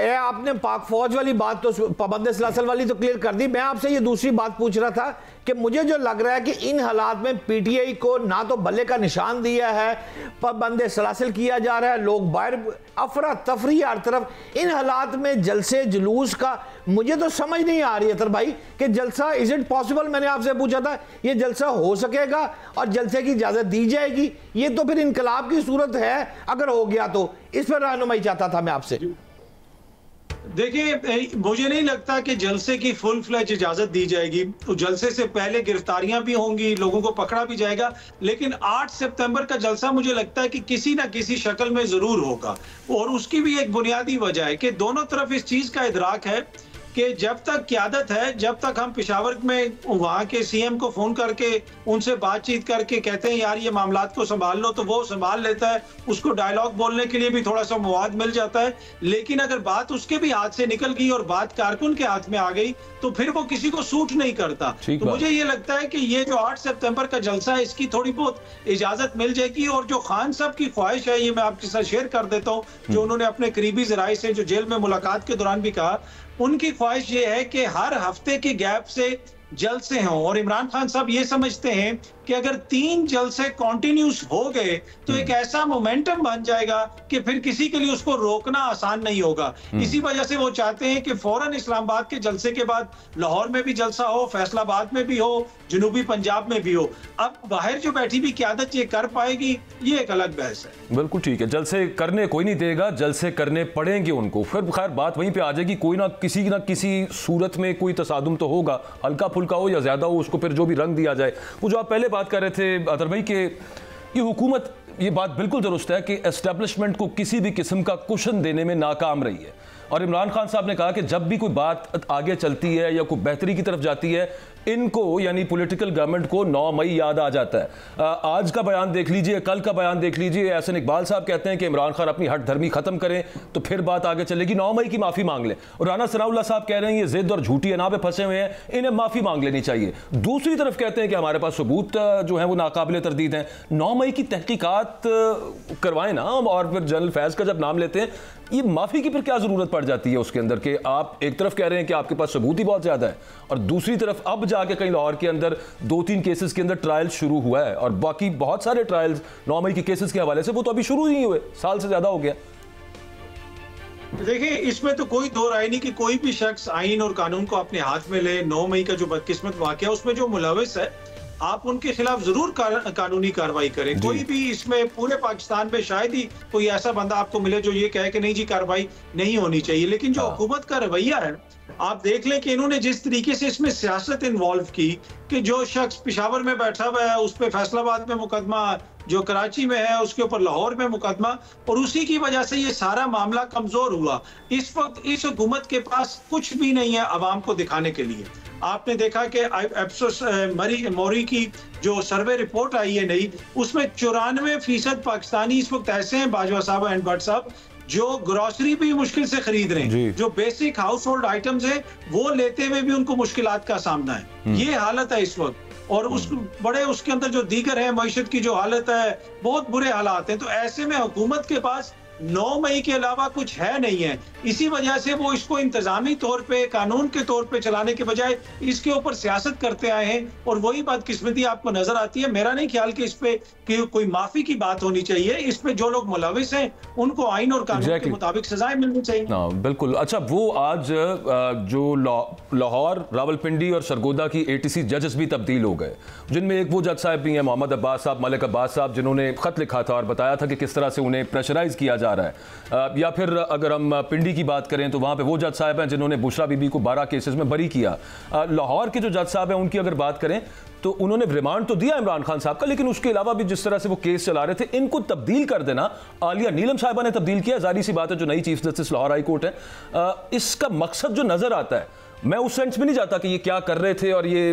आपने पाक फौज वाली बात तो पाबंद सलासल वाली तो क्लियर कर दी। मैं आपसे ये दूसरी बात पूछ रहा था कि मुझे जो लग रहा है कि इन हालात में पीटीआई को ना तो बल्ले का निशान दिया है, पाबंद सलासल किया जा रहा है, लोग बाहर अफरा तफरी हर तरफ, इन हालात में जलसे जुलूस का मुझे तो समझ नहीं आ रही है तर भाई कि जलसा इज इट पॉसिबल। मैंने आपसे पूछा था ये जलसा हो सकेगा और जलसे की इजाजत दी जाएगी? ये तो फिर इनकलाब की सूरत है अगर हो गया तो। इस पर रहनुमाई चाहता था मैं आपसे।
देखिए, मुझे नहीं लगता कि जलसे की फुल फ्लैज इजाजत दी जाएगी। तो जलसे से पहले गिरफ्तारियां भी होंगी, लोगों को पकड़ा भी जाएगा, लेकिन 8 सितंबर का जलसा मुझे लगता है कि किसी ना किसी शक्ल में जरूर होगा। और उसकी भी एक बुनियादी वजह है कि दोनों तरफ इस चीज का इदराक है कि जब तक क़यादत है, जब तक हम पेशावर में वहाँ के सीएम को फोन करके उनसे बातचीत करके कहते हैं यार ये मामलात को संभाल लो, तो वो संभाल लेता है, उसको डायलॉग बोलने के लिए भी थोड़ा सा मवाद मिल जाता है। लेकिन अगर बात उसके भी हाथ से निकल गई और बात कारकुन के हाथ में आ गई तो फिर वो किसी को सूट नहीं करता। तो मुझे ये लगता है कि ये जो 8 सितंबर का जलसा है इसकी थोड़ी बहुत इजाजत मिल जाएगी। और जो खान साहब की ख्वाहिश है, ये मैं आपके साथ शेयर कर देता हूँ, जो उन्होंने अपने करीबी जराये से जो जेल में मुलाकात के दौरान भी कहा, उनकी ख्वाहिश ये है कि हर हफ्ते के गैप से जलसे हों। और इमरान खान साहब ये समझते हैं कि अगर 3 जलसे कॉन्टिन्यूस हो गए तो एक ऐसा मोमेंटम बन जाएगा कि फिर किसी के लिए उसको रोकना आसान नहीं होगा। इसी वजह से वो चाहते हैं कि फौरन इस्लामाबाद के जलसे के बाद लाहौर में भी जलसा हो, फैसलाबाद में भी हो, जनूबी पंजाब में भी हो। अब बाहर जो बैठी भी क़यादत ये कर पाएगी, ये एक अलग बहस है।
बिल्कुल ठीक है, जलसे करने कोई नहीं देगा, जलसे करने पड़ेंगे उनको। फिर खैर बात वहीं पे आ जाएगी, कोई ना किसी सूरत में कोई तसादुम तो होगा, हल्का फुल्का हो या ज्यादा हो, उसको फिर जो भी रंग दिया जाए। वो जो आप पहले बात कर रहे थे अतर भाई कि ये हुकूमत, ये बात बिल्कुल दुरुस्त है कि एस्टेब्लिशमेंट को किसी भी किस्म का कुशन देने में नाकाम रही है। और इमरान खान साहब ने कहा कि जब भी कोई बात आगे चलती है या कोई बेहतरी की तरफ जाती है, इनको यानी पॉलिटिकल गवर्नमेंट को 9 मई याद आ जाता है। आज का बयान देख लीजिए, कल का बयान देख लीजिए। एहसन इकबाल साहब कहते हैं कि इमरान खान अपनी हट धर्मी खत्म करें तो फिर बात आगे चलेगी, 9 मई की माफी मांग लें। और राना सनाउल्लाह साहब कह रहे हैं ये जिद और झूठी अना पे फंसे हुए हैं, इन्हें माफी मांग लेनी चाहिए। दूसरी तरफ कहते हैं कि हमारे पास सबूत जो है वो नाकाबिले तरदीद हैं, 9 मई की तहकीकात करवाएं ना। और फिर जनरल फैज का जब नाम लेते हैं, ये माफी की फिर क्या जरूरत पड़ जाती है उसके अंदर? कि आप एक तरफ कह रहे हैं कि आपके पास सबूत ही बहुत ज्यादा है, और दूसरी तरफ अब जाके कहीं लाहौर के अंदर 2-3 केसेस के अंदर ट्रायल शुरू हुआ है, और बाकी बहुत सारे ट्रायल्स 9 मई के केसेस के हवाले से वो तो अभी शुरू ही नहीं हुए, साल से ज्यादा हो गया।
देखिए, इसमें तो कोई दो राय नहीं कि कोई भी शख्स आइन और कानून को अपने हाथ में ले। 9 मई का जो बदकिस्मत वाकया, उसमें जो मुलविस है, आप उनके खिलाफ जरूर कानूनी कार्रवाई करें। कोई भी इसमें पूरे पाकिस्तान में शायद ही कोई ऐसा बंदा आपको मिले जो ये कहे कि नहीं जी कार्रवाई नहीं होनी चाहिए। लेकिन जो हुकूमत का रवैया है, आप देख लें कि इन्होंने जिस तरीके से इसमें सियासत इन्वॉल्व की कि जो शख्स पेशावर में बैठा हुआ है उस पर फैसलाबाद में मुकदमा, जो कराची में है उसके ऊपर लाहौर में मुकदमा, और उसी की वजह से ये सारा मामला कमजोर हुआ। इस वक्त इस हुकूमत के पास कुछ भी नहीं है अवाम को दिखाने के लिए। आपने देखा कि एप्सोस मोरी की जो सर्वे रिपोर्ट आई है नई, उसमें 94% पाकिस्तानी इस वक्त ऐसे हैं, बाजवा साहब एंड भट्ट साहब, जो ग्रोसरी भी मुश्किल से खरीद रहे हैं, जो बेसिक हाउस होल्ड आइटम्स है वो लेते हुए भी उनको मुश्किलात का सामना है। ये हालत है इस वक्त। और उस बड़े उसके अंदर जो दीगर है मईशत की जो हालत है, बहुत बुरे हालात हैं। तो ऐसे में हुकूमत के पास 9 मई के अलावा कुछ है नहीं है। इसी वजह से वो इसको इंतजामी तौर पे, कानून के तौर पे चलाने के बजाय इसके ऊपर सियासत करते आए हैं, और वही बदकिस्मती आपको नजर आती है। मेरा नहीं ख्याल कि इस पे कि कोई माफी की बात होनी चाहिए। इस पे जो लोग मुलविस हैं उनको आइन और कानून के मुताबिक सजाएं मिलनी चाहिए।
बिल्कुल। अच्छा, वो आज जो लाहौर, रावलपिंडी और सरगोदा की ATC जजेस भी तब्दील हो गए, जिनमें एक वो जज साहब भी हैं, मोहम्मद अब्बास साहब, मलिक अब्बास साहब, जिन्होंने खत लिखा था और बताया था कि किस तरह से उन्हें प्रेशराइज किया जा रहा है। या फिर अगर हम पिंडी की बात करें तो वहां पे वो जज साहब हैं जिन्होंने बुशरा बीबी को 12 केसेस में बरी किया। लाहौर के जो जज साहब हैं उनकी अगर बात करें तो उन्होंने रिमांड तो दिया इमरान खान साहब का, लेकिन उसके अलावा भी जिस तरह से वो केस चला रहे थे, इनको तब्दील कर देना, आलिया नीलम साहिबा ने तब्दील किया, जारी सी बात है, जो नई chief justice Lahore high court है। इसका मकसद जो नजर आता है, मैं उस सेंस में नहीं जाता कि ये क्या कर रहे थे और ये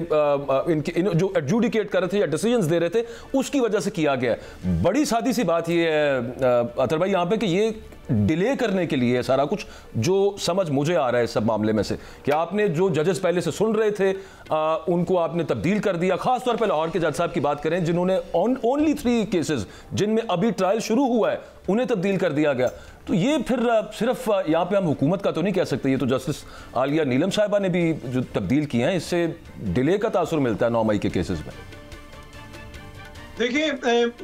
इनके जो एडजुडिकेट कर रहे थे या डिसीजंस दे रहे थे उसकी वजह से किया गया है। बड़ी सादी सी बात ये है अतर भाई यहाँ पे कि ये डिले करने के लिए सारा कुछ, जो समझ मुझे आ रहा है सब मामले में से, कि आपने जो जजेस पहले से सुन रहे थे उनको आपने तब्दील कर दिया। खासतौर पर लाहौर के जज साहब की बात करें जिन्होंने ओनली 3 केसेस जिनमें अभी ट्रायल शुरू हुआ है उन्हें तब्दील कर दिया गया। तो ये फिर सिर्फ यहाँ पे हम हुकूमत का तो नहीं कह सकते, ये तो जस्टिस आलिया नीलम साहिबा ने भी जो तब्दील किए हैं, इससे डिले का तासुर मिलता है 9 मई के केसेस में।
देखिए,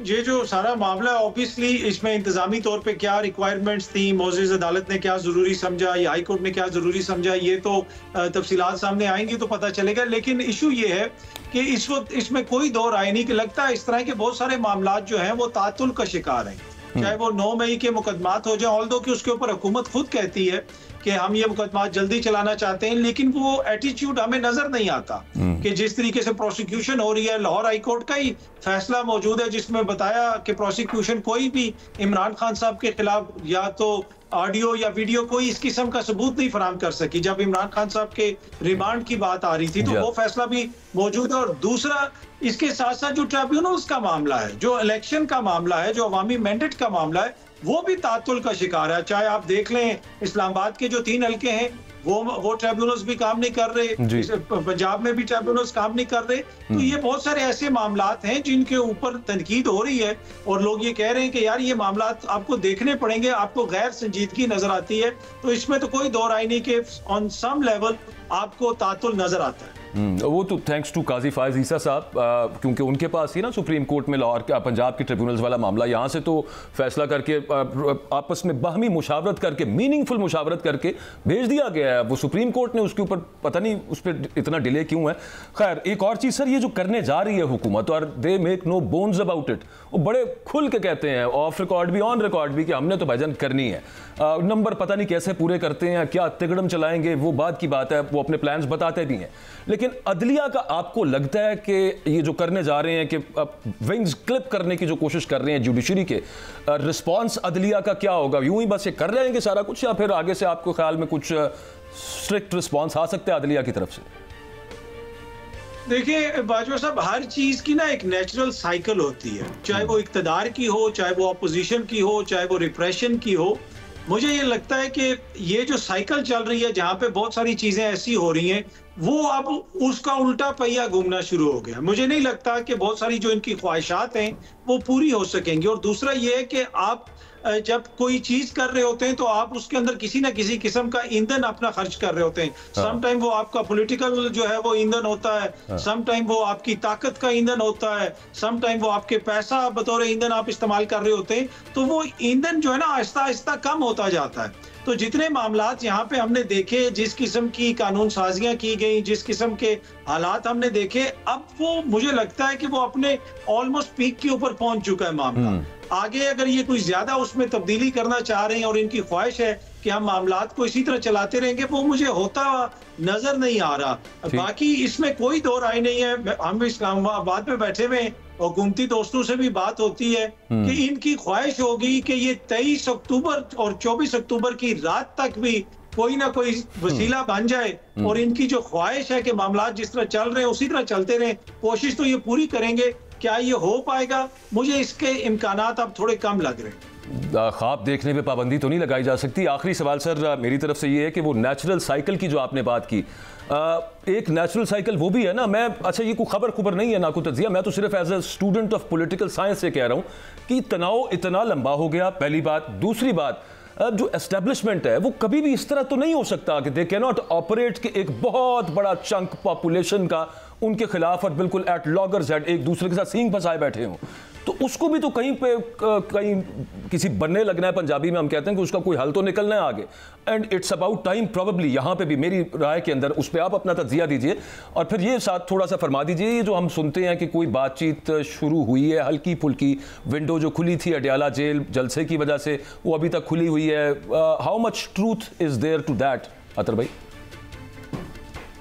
ये जो सारा मामला ऑब्वियसली इसमें इंतजामी तौर पे क्या रिक्वायरमेंट्स थी, मोअज़्ज़ज़ अदालत ने क्या जरूरी समझा या हाई कोर्ट ने क्या जरूरी समझा, ये तो तफसीलात सामने आएंगी तो पता चलेगा। लेकिन इशू ये है कि इस वक्त इसमें कोई दो राय नहीं कि लगता है इस तरह के बहुत सारे मामलात जो हैं वो तातुल का शिकार हैं, चाहे वो 9 मई के मुकदमात हो जाए, ऑल्दो कि उसके ऊपर हुकूमत खुद कहती है कि हम ये मुकदमात जल्दी चलाना चाहते हैं, लेकिन वो एटीट्यूड हमें नजर नहीं आता कि जिस तरीके से प्रोसिक्यूशन हो रही है। लाहौर हाई कोर्ट का ही फैसला मौजूद है जिसमें बताया कि प्रोसिक्यूशन कोई भी इमरान खान साहब के खिलाफ या तो ऑडियो या वीडियो कोई इस किस्म का सबूत नहीं फराहम कर सकी। जब इमरान खान साहब के रिमांड की बात आ रही थी तो वो फैसला भी मौजूद है। और दूसरा, इसके साथ साथ जो ट्रिब्यूनल्स का मामला है, जो इलेक्शन का मामला है, जो अवामी मैंडेट का मामला है, वो भी तातुल का शिकार है। चाहे आप देख लें इस्लामाबाद के जो 3 हल्के हैं वो ट्रिब्यूनल्स भी काम नहीं कर रहे, पंजाब में भी ट्रिब्यूनल्स काम नहीं कर रहे। तो ये बहुत सारे ऐसे मामलात हैं जिनके ऊपर तनकीद हो रही है और लोग ये कह रहे हैं कि यार ये मामलात आपको देखने पड़ेंगे, आपको गैर संजीदगी नजर आती है। तो इसमें तो कोई दो राय नहीं कि ऑन सम लेवल आपको तातुल नजर आता है।
वो तो थैंक्स टू काजी फायज ईसा साहब, क्योंकि उनके पास ही ना सुप्रीम कोर्ट में लाहौर का पंजाब के ट्रिब्यूनल्स वाला मामला, यहाँ से तो फैसला करके आपस में बाहमी मुशावरत करके, मीनिंगफुल मुशावरत करके भेज दिया गया है। वो सुप्रीम कोर्ट ने उसके ऊपर पता नहीं उस पर इतना डिले क्यों है। खैर, एक और चीज़ सर, ये जो करने जा रही है हुकूमत, और they make no bones about it, वो बड़े खुल के कहते हैं ऑफ रिकॉर्ड भी ऑन रिकॉर्ड भी कि हमने तो भाईजान करनी है। नंबर पता नहीं कैसे पूरे करते हैं, क्या तिगड़म चलाएंगे, वो बात की बात है, वो अपने प्लान्स बताते भी हैं। लेकिन अदलिया का आपको लगता है कि ये जो करने जा रहे हैं कि विंग्स क्लिप करने की जो कोशिश कर रहे हैं जुडिशरी के, रिस्पांस अदलिया का क्या होगा? यूं ही बस ये कर लेंगे सारा कुछ, या फिर आगे से आपको ख्याल में कुछ स्ट्रिक्ट रिस्पांस आ सकता है अदलिया की तरफ से?
देखिए बाजवा साहब, हर चीज की ना एक नेचुरल साइकिल होती है, चाहे वो इक्तदार की हो, चाहे वो अपोजिशन की हो, चाहे वो रिप्रेशन की हो। मुझे ये लगता है कि ये जो साइकिल चल रही है जहां पे बहुत सारी चीजें ऐसी हो रही हैं, वो अब उसका उल्टा पहिया घूमना शुरू हो गया। मुझे नहीं लगता कि बहुत सारी जो इनकी ख्वाहिशात हैं वो पूरी हो सकेंगी। और दूसरा ये है कि आप जब कोई चीज कर रहे होते हैं तो आप उसके अंदर किसी ना किसी किस्म का ईंधन अपना खर्च कर रहे होते हैं। सम टाइम वो आपका पॉलिटिकल जो है वो ईंधन होता है, सम टाइम वो आपकी ताकत का ईंधन होता है, सम टाइम वो आपके पैसा बतौर ईंधन आप इस्तेमाल कर रहे होते हैं। तो वो ईंधन जो है ना आहिस्ता आहिस्ता कम होता जाता है। तो जितने मामलात यहाँ पे हमने देखे, जिस किस्म की कानून साजियां की गई, जिस किस्म के हालात हमने देखे, अब वो मुझे लगता है कि वो अपने ऑलमोस्ट पीक के ऊपर पहुंच चुका है मामला। आगे अगर ये कोई ज्यादा उसमें तब्दीली करना चाह रहे हैं और इनकी ख्वाहिश है कि हम मामलात को इसी तरह चलाते रहेंगे, वो मुझे होता नजर नहीं आ रहा। बाकी इसमें कोई दो राय नहीं है। हम इस्लामाबाद में बैठे हुए हुकूमती दोस्तों से भी बात होती है कि इनकी ख्वाहिश होगी कि ये 23 अक्टूबर और 24 अक्टूबर की रात तक भी कोई ना कोई वसीला बन जाए, और इनकी जो ख्वाहिश है कि मामलात जिस तरह चल रहे हैं उसी तरह चलते रहें। कोशिश तो ये पूरी करेंगे। क्या ये हो पाएगा? मुझे इसके इम्कानात अब थोड़े कम लग रहे हैं।
ख्वाब देखने पे पाबंदी तो नहीं लगाई जा सकती। आखिरी सवाल सर मेरी तरफ से ये है कि वो नेचुरल साइकिल की जो आपने बात की, एक नेचुरल साइकिल वो भी है ना, मैं अच्छा ये कोई खबर नहीं है ना कोई तज्जिया, मैं तो सिर्फ as a student of political science से कह रहा हूँ कि तनाव इतना लंबा हो गया, पहली बात। दूसरी बात, जो एस्टेब्लिशमेंट है वो कभी भी इस तरह तो नहीं हो सकता कि दे कैन नॉट ऑपरेट कि एक बहुत बड़ा चंक पॉपुलेशन का उनके खिलाफ और बिल्कुल एट लॉगर्स हेड एक दूसरे के साथ सींग फंसाए बैठे हों। तो उसको भी तो कहीं पे कहीं किसी बनने लगना है, पंजाबी में हम कहते हैं कि उसका कोई हल तो निकलना है आगे। And it's about time probably, यहाँ पे भी मेरी राय के अंदर उस पर आप अपना तज्जिया दीजिए। और फिर ये साथ थोड़ा सा फरमा दीजिए, ये जो हम सुनते हैं कि कोई बातचीत शुरू हुई है हल्की फुल्की, विंडो जो खुली थी अडयाला जेल जलसे की वजह से वो अभी तक खुली हुई है, how much truth is there to that Athar भाई?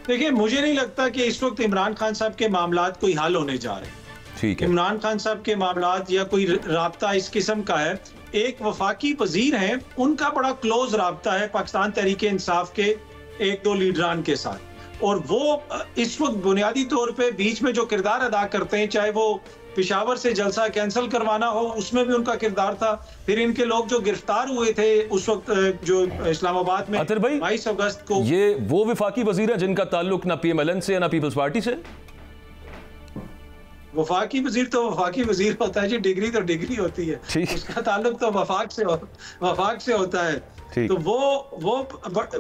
देखिए, मुझे नहीं लगता कि इस वक्त इमरान खान साहब के मामलात कोई हल होने जा रहे हैं।
ठीक है, इमरान
खान साहब के मामलात या कोई राब्ता इस किस्म का है। एक वफाकी वजीर हैं, उनका बड़ा क्लोज राब्ता है पाकिस्तान तहरीक इंसाफ के एक दो लीडरान के साथ, और वो इस वक्त बुनियादी तौर पे बीच में जो किरदार अदा करते हैं, चाहे वो पेशावर से जलसा कैंसिल करवाना हो उसमें भी उनका किरदार था, फिर इनके लोग जो गिरफ्तार हुए थे उस वक्त जो इस्लामाबाद में 22 अगस्त को,
ये वो वफाकी वजीर है जिनका ताल्लुक ना PMLN से ना पीपल्स पार्टी से।
वफाकी वजीर तो वफाकी वजीर होता है जी, डिग्री तो डिग्री होती है, उसका ताल्लुक तो वफाक से होता है। तो वो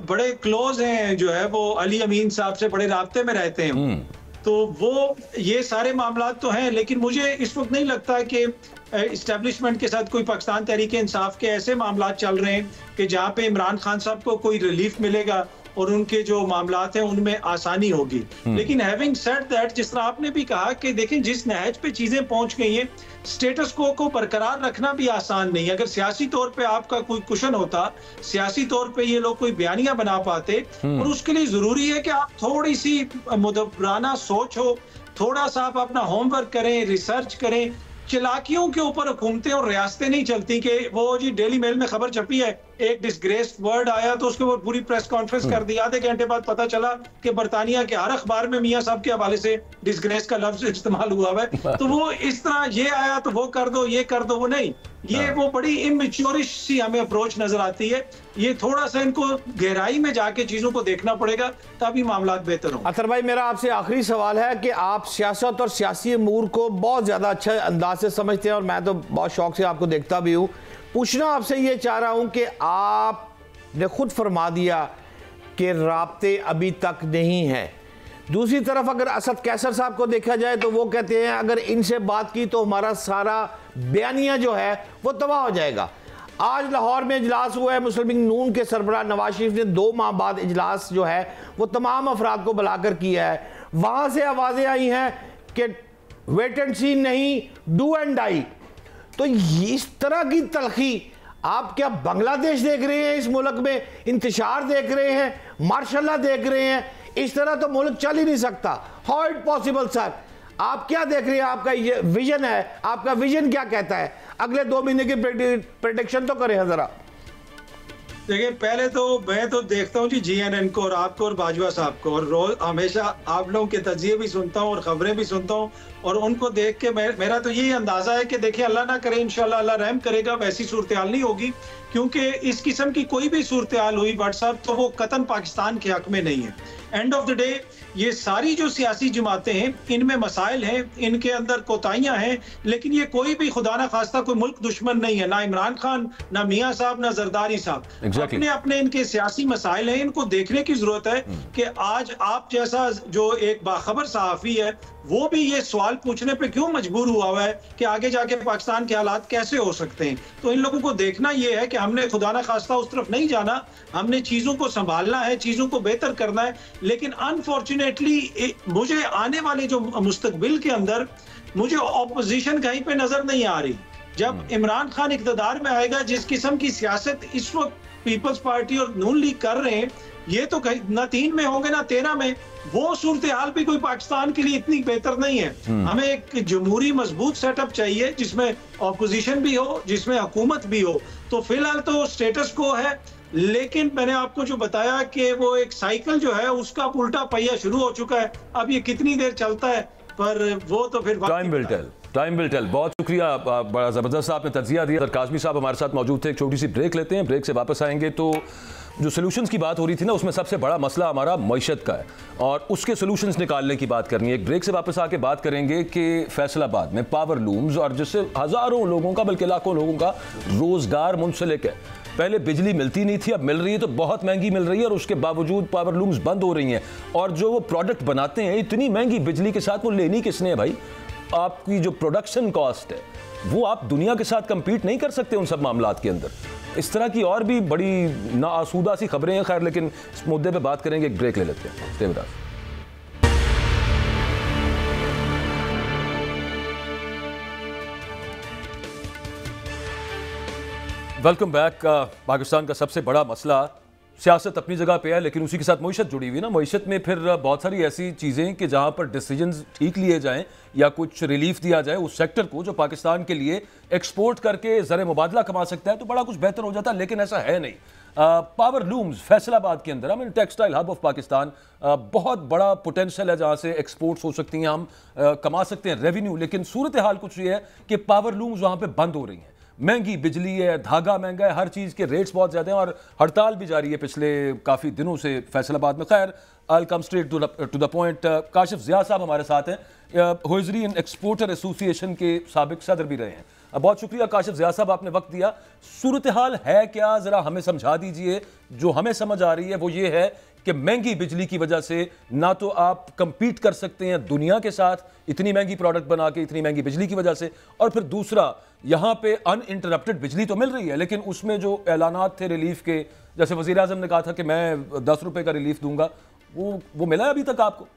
बड़े क्लोज हैं, जो है वो अली अमीन साहब से बड़े राब्ते में रहते हैं। तो वो ये सारे मामलात तो हैं, लेकिन मुझे इस वक्त नहीं लगता कि इस्टेब्लिशमेंट के साथ कोई पाकिस्तान तहरीक इंसाफ के ऐसे मामलात चल रहे हैं कि जहाँ पे इमरान खान साहब को कोई रिलीफ मिलेगा और उनके जो मामलात हैं उनमें आसानी होगी। लेकिन हैविंग सेड दैट, जिस तरह आपने भी कहा कि देखें जिस नहज पे चीजें पहुंच गई हैं, स्टेटस को बरकरार रखना भी आसान नहीं है। अगर सियासी तौर पे आपका कोई कुशन होता, सियासी तौर पे ये लोग कोई बयानियां बना पाते, और उसके लिए जरूरी है कि आप थोड़ी सी मुदब्बराना सोच हो, थोड़ा सा आप अपना होमवर्क करें, रिसर्च करें। चलाकियों के ऊपर हुकूमतें और रियासतें नहीं चलती कि वो जी डेली मेल में खबर छपी है, एक डिस्ग्रेस्ड वर्ड आया तो उसके ऊपर पूरी प्रेस कॉन्फ्रेंस कर दी, आधे घंटे बाद पता चला कि बरतानिया के हर अखबार में मियां साहब के हवाले से डिस्ग्रेस का लफ्ज इस्तेमाल हुआ है। तो वो इस तरह ये आया तो वो कर दो, ये कर दो, वो नहीं, ये वो बड़ी इमेच्योरिश सी हमें अप्रोच नजर आती है। ये थोड़ा सा इनको गहराई में जाके चीजों को देखना पड़ेगा, तभी मामला बेहतर हो।
अतर भाई, मेरा आपसे आखिरी सवाल है कि आप सियासत और सियासी अमूर को बहुत ज्यादा अच्छे अंदाज से समझते हैं और मैं तो बहुत शौक से आपको देखता भी हूं। पूछना आपसे ये चाह रहा हूं कि आपने खुद फरमा दिया कि राब्ते अभी तक नहीं है। दूसरी तरफ अगर असद कैसर साहब को देखा जाए तो वो कहते हैं अगर इनसे बात की तो हमारा सारा बयानिया जो है वो तबाह हो जाएगा। आज लाहौर में इजलास हुआ है, मुस्लिम लीग नून के सरबराह नवाज शरीफ ने 2 माह बाद इजलास जो है वो तमाम अफराद को बुलाकर किया है। वहां से आवाजें आई हैं कि वेट एंड सी नहीं, डू एंड डाई। तो इस तरह की तलखी आप क्या बांग्लादेश देख रहे हैं, इस मुल्क में इंतशार देख रहे हैं, मार्शल्ला देख रहे हैं? इस तरह तो मुल्क चल ही नहीं सकता। How it possible sir? आप क्या देख रहे हैं? आपका ये विजन है, आपका विजन क्या कहता है? अगले 2 महीने की प्रेडिक्शन तो करें जरा।
देखिए, पहले तो मैं तो देखता हूँ जी GNN को और आपको और बाजवा साहब को, और रोज हमेशा आप लोगों के तजिए भी सुनता हूँ और खबरें भी सुनता हूँ, और उनको देख के मेरा तो यही अंदाजा है कि देखिए अल्लाह ना करे, इंशाल्लाह अल्लाह रहम करेगा, वैसी सूरत हाल नहीं होगी, क्योंकि इस किस्म की कोई भी सूरत हाल हुई व्हाट्सएप तो वो कतन पाकिस्तान के हक में नहीं है। एंड ऑफ द डे ये सारी जो सियासी जमातें हैं इनमें मसाइल हैं, इनके अंदर कोताहियां हैं, लेकिन ये कोई भी खुदा ना खास्ता कोई मुल्क दुश्मन नहीं है, ना इमरान खान, ना मियां साहब, ना जरदारी साहब। अपने अपने इनके सियासी मसाइल हैं, इनको देखने की जरूरत है कि आज आप जैसा जो एक बाखबर सहाफी है वो भी ये सवाल पूछने पे क्यों मजबूर हुआ है कि आगे जाके पाकिस्तान के हालात कैसे हो सकते हैं। तो इन लोगों को देखना ये है कि हमने खुदा ना खास्ता उस तरफ नहीं जाना, हमने चीजों को संभालना है, चीजों को बेहतर करना है। लेकिन अनफॉर्चुनेटली मुझे आने वाले जो मुस्तकबिल के अंदर मुझे ऑपोजिशन कहीं पे नजर नहीं आ रही। जब इमरान खान इक़्तिदार में आएगा, जिस किस्म की सियासत इस वक्त पीपल्स पार्टी और नून लीग कर रहे हैं, ये तो ना 3 में होंगे ना 13 में, वो सूरत हाल भी कोई पाकिस्तान के लिए इतनी बेहतर नहीं है। हमें एक जमहूरी मजबूत सेटअप चाहिए जिसमें ऑपोजिशन भी हो, जिसमें हुकूमत भी हो। तो फिलहाल तो स्टेटस को है, लेकिन मैंने आपको जो बताया कि वो एक साइकिल जो है उसका उल्टा पहिया शुरू हो चुका है। अब ये कितनी देर चलता है पर वो तो फिर
टाइम विल टेल। बहुत शुक्रिया, बड़ा ज़बरदस्त आपने तज्जिया दिया। काज़मी साहब हमारे साथ मौजूद थे। एक छोटी सी ब्रेक लेते हैं, ब्रेक से वापस आएंगे तो जो सोल्यूशंस की बात हो रही थी ना, उसमें सबसे बड़ा मसला हमारा मईशत का है और उसके सोल्यूशंस निकालने की बात करनी है। एक ब्रेक से वापस आके बात करेंगे कि फैसलाबाद में पावर लूम्स और जिससे हज़ारों लोगों का बल्कि लाखों लोगों का रोज़गार मुंसलिक है। पहले बिजली मिलती नहीं थी, अब मिल रही है तो बहुत महंगी मिल रही है और उसके बावजूद पावर लूम्स बंद हो रही हैं। और जो वो प्रोडक्ट बनाते हैं इतनी महंगी बिजली के साथ, वो लेनी किसने है भाई? आपकी जो प्रोडक्शन कॉस्ट है वो आप दुनिया के साथ कंपीट नहीं कर सकते उन सब मामलात के अंदर। इस तरह की और भी बड़ी नाआसूदा सी खबरें हैं, खैर, लेकिन इस मुद्दे पे बात करेंगे। एक ब्रेक ले लेते हैं। Stay with us. Welcome back. Pakistan का सबसे बड़ा मसला सियासत अपनी जगह पे है, लेकिन उसी के साथ मईशत जुड़ी हुई ना। मईशत में फिर बहुत सारी ऐसी चीज़ें कि जहाँ पर डिसीजंस ठीक लिए जाएं या कुछ रिलीफ दिया जाए उस सेक्टर को जो पाकिस्तान के लिए एक्सपोर्ट करके ज़र मुबादला कमा सकता है, तो बड़ा कुछ बेहतर हो जाता है, लेकिन ऐसा है नहीं। पावर लूम्स फैसलाबाद के अंदर, हम टेक्सटाइल हब ऑफ पाकिस्तान, बहुत बड़ा पोटेंशियल है जहाँ से एक्सपोर्ट्स हो सकती हैं, हम कमा सकते हैं रेवेन्यू। लेकिन सूरत हाल कुछ ये है कि पावर लूम्स वहाँ पर बंद हो रही हैं। महंगी बिजली है, धागा महंगा है, हर चीज़ के रेट्स बहुत ज़्यादा हैं और हड़ताल भी जारी है पिछले काफ़ी दिनों से फैसलाबाद में। खैर, I come straight to the point. Kashif Zia साहब हमारे साथ हैं, होजरी एंड एक्सपोर्टर एसोसिएशन के साबिक सदर भी रहे हैं। बहुत शुक्रिया काशिफ ज़िया साहब, आपने वक्त दिया। सूरत हाल है क्या, ज़रा हमें समझा दीजिए। जो हमें समझ आ रही है वो ये है कि महंगी बिजली की वजह से ना तो आप कंपीट कर सकते हैं दुनिया के साथ, इतनी महंगी प्रोडक्ट बना के, इतनी महंगी बिजली की वजह से, और फिर दूसरा, यहाँ पे अनइंटरप्टेड बिजली तो मिल रही है, लेकिन उसमें जो ऐलानात थे रिलीफ के, जैसे वज़ीर आज़म ने कहा था कि मैं 10 रुपए का रिलीफ दूंगा, वो मिला है अभी तक आपको?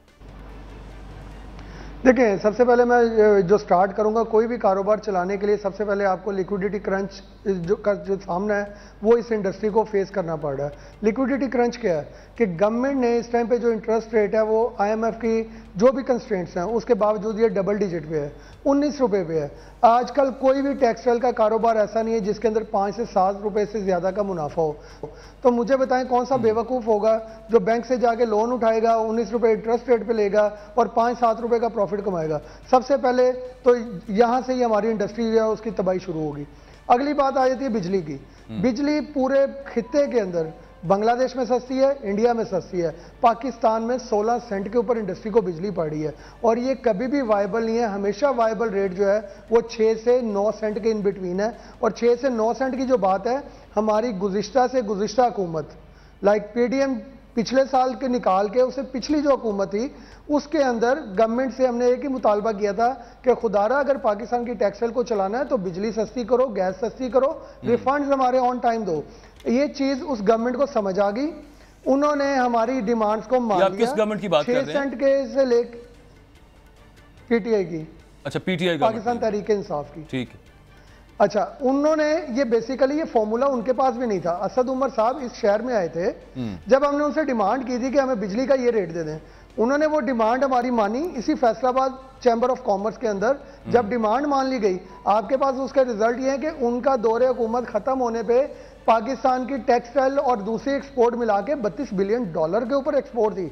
देखिए, सबसे पहले मैं जो स्टार्ट करूंगा, कोई भी कारोबार चलाने के लिए सबसे पहले आपको लिक्विडिटी क्रंच जो सामना है वो इस इंडस्ट्री को फेस करना पड़ रहा है। लिक्विडिटी क्रंच क्या है कि गवर्नमेंट ने इस टाइम पे जो इंटरेस्ट रेट है वो IMF की जो भी कंस्ट्रेंट्स हैं उसके बावजूद ये डबल डिजिट पे है, 19 रुपये पे है। आजकल कोई भी टेक्सटाइल का कारोबार ऐसा नहीं है जिसके अंदर 5 से 7 रुपये से ज़्यादा का मुनाफा हो। तो मुझे बताएं कौन सा बेवकूफ़ होगा जो बैंक से जाके लोन उठाएगा, 19 रुपये इंटरेस्ट रेट पे लेगा और 5-7 रुपये का प्रॉफिट कमाएगा। सबसे पहले तो यहाँ से ही हमारी इंडस्ट्री जो है उसकी तबाही शुरू होगी। अगली बात आ जाती है बिजली की। बिजली पूरे खित्ते के अंदर बांग्लादेश में सस्ती है, इंडिया में सस्ती है, पाकिस्तान में 16 सेंट के ऊपर इंडस्ट्री को बिजली पड़ी है और ये कभी भी वायबल नहीं है। हमेशा वायबल रेट जो है वो 6 से 9 सेंट के इन बिटवीन है। और 6 से 9 सेंट की जो बात है, हमारी गुज़िश्ता से गुज़िश्ता हुकूमत, लाइक PDM पिछले साल के निकाल के उसे पिछली जो हुकूमत थी उसके अंदर गवर्नमेंट से हमने एक ही मुतालबा किया था कि खुदारा अगर पाकिस्तान की टेक्सटाइल को चलाना है तो बिजली सस्ती करो, गैस सस्ती करो, रिफंड्स हमारे ऑन टाइम दो। ये चीज उस गवर्नमेंट को समझ आ गई, उन्होंने हमारी डिमांड्स को मान लिया।
किस गवर्नमेंट की बात कर रहे हैं?
6 सेंट के से लेकर PTI की।
अच्छा, PTI
पाकिस्तान तहरीक इंसाफ की।
ठीक है।
अच्छा, उन्होंने ये बेसिकली ये फॉर्मूला उनके पास भी नहीं था। असद उमर साहब इस शहर में आए थे, जब हमने उनसे डिमांड की थी कि हमें बिजली का ये रेट दे दें, उन्होंने वो डिमांड हमारी मानी। इसी फैसलाबाद चैम्बर ऑफ कॉमर्स के अंदर जब डिमांड मान ली गई, आपके पास उसका रिजल्ट ये है कि उनका दौरे हुकूमत खत्म होने पे पाकिस्तान की टेक्सटाइल और दूसरी एक्सपोर्ट मिला के $32 बिलियन के ऊपर एक्सपोर्ट थी।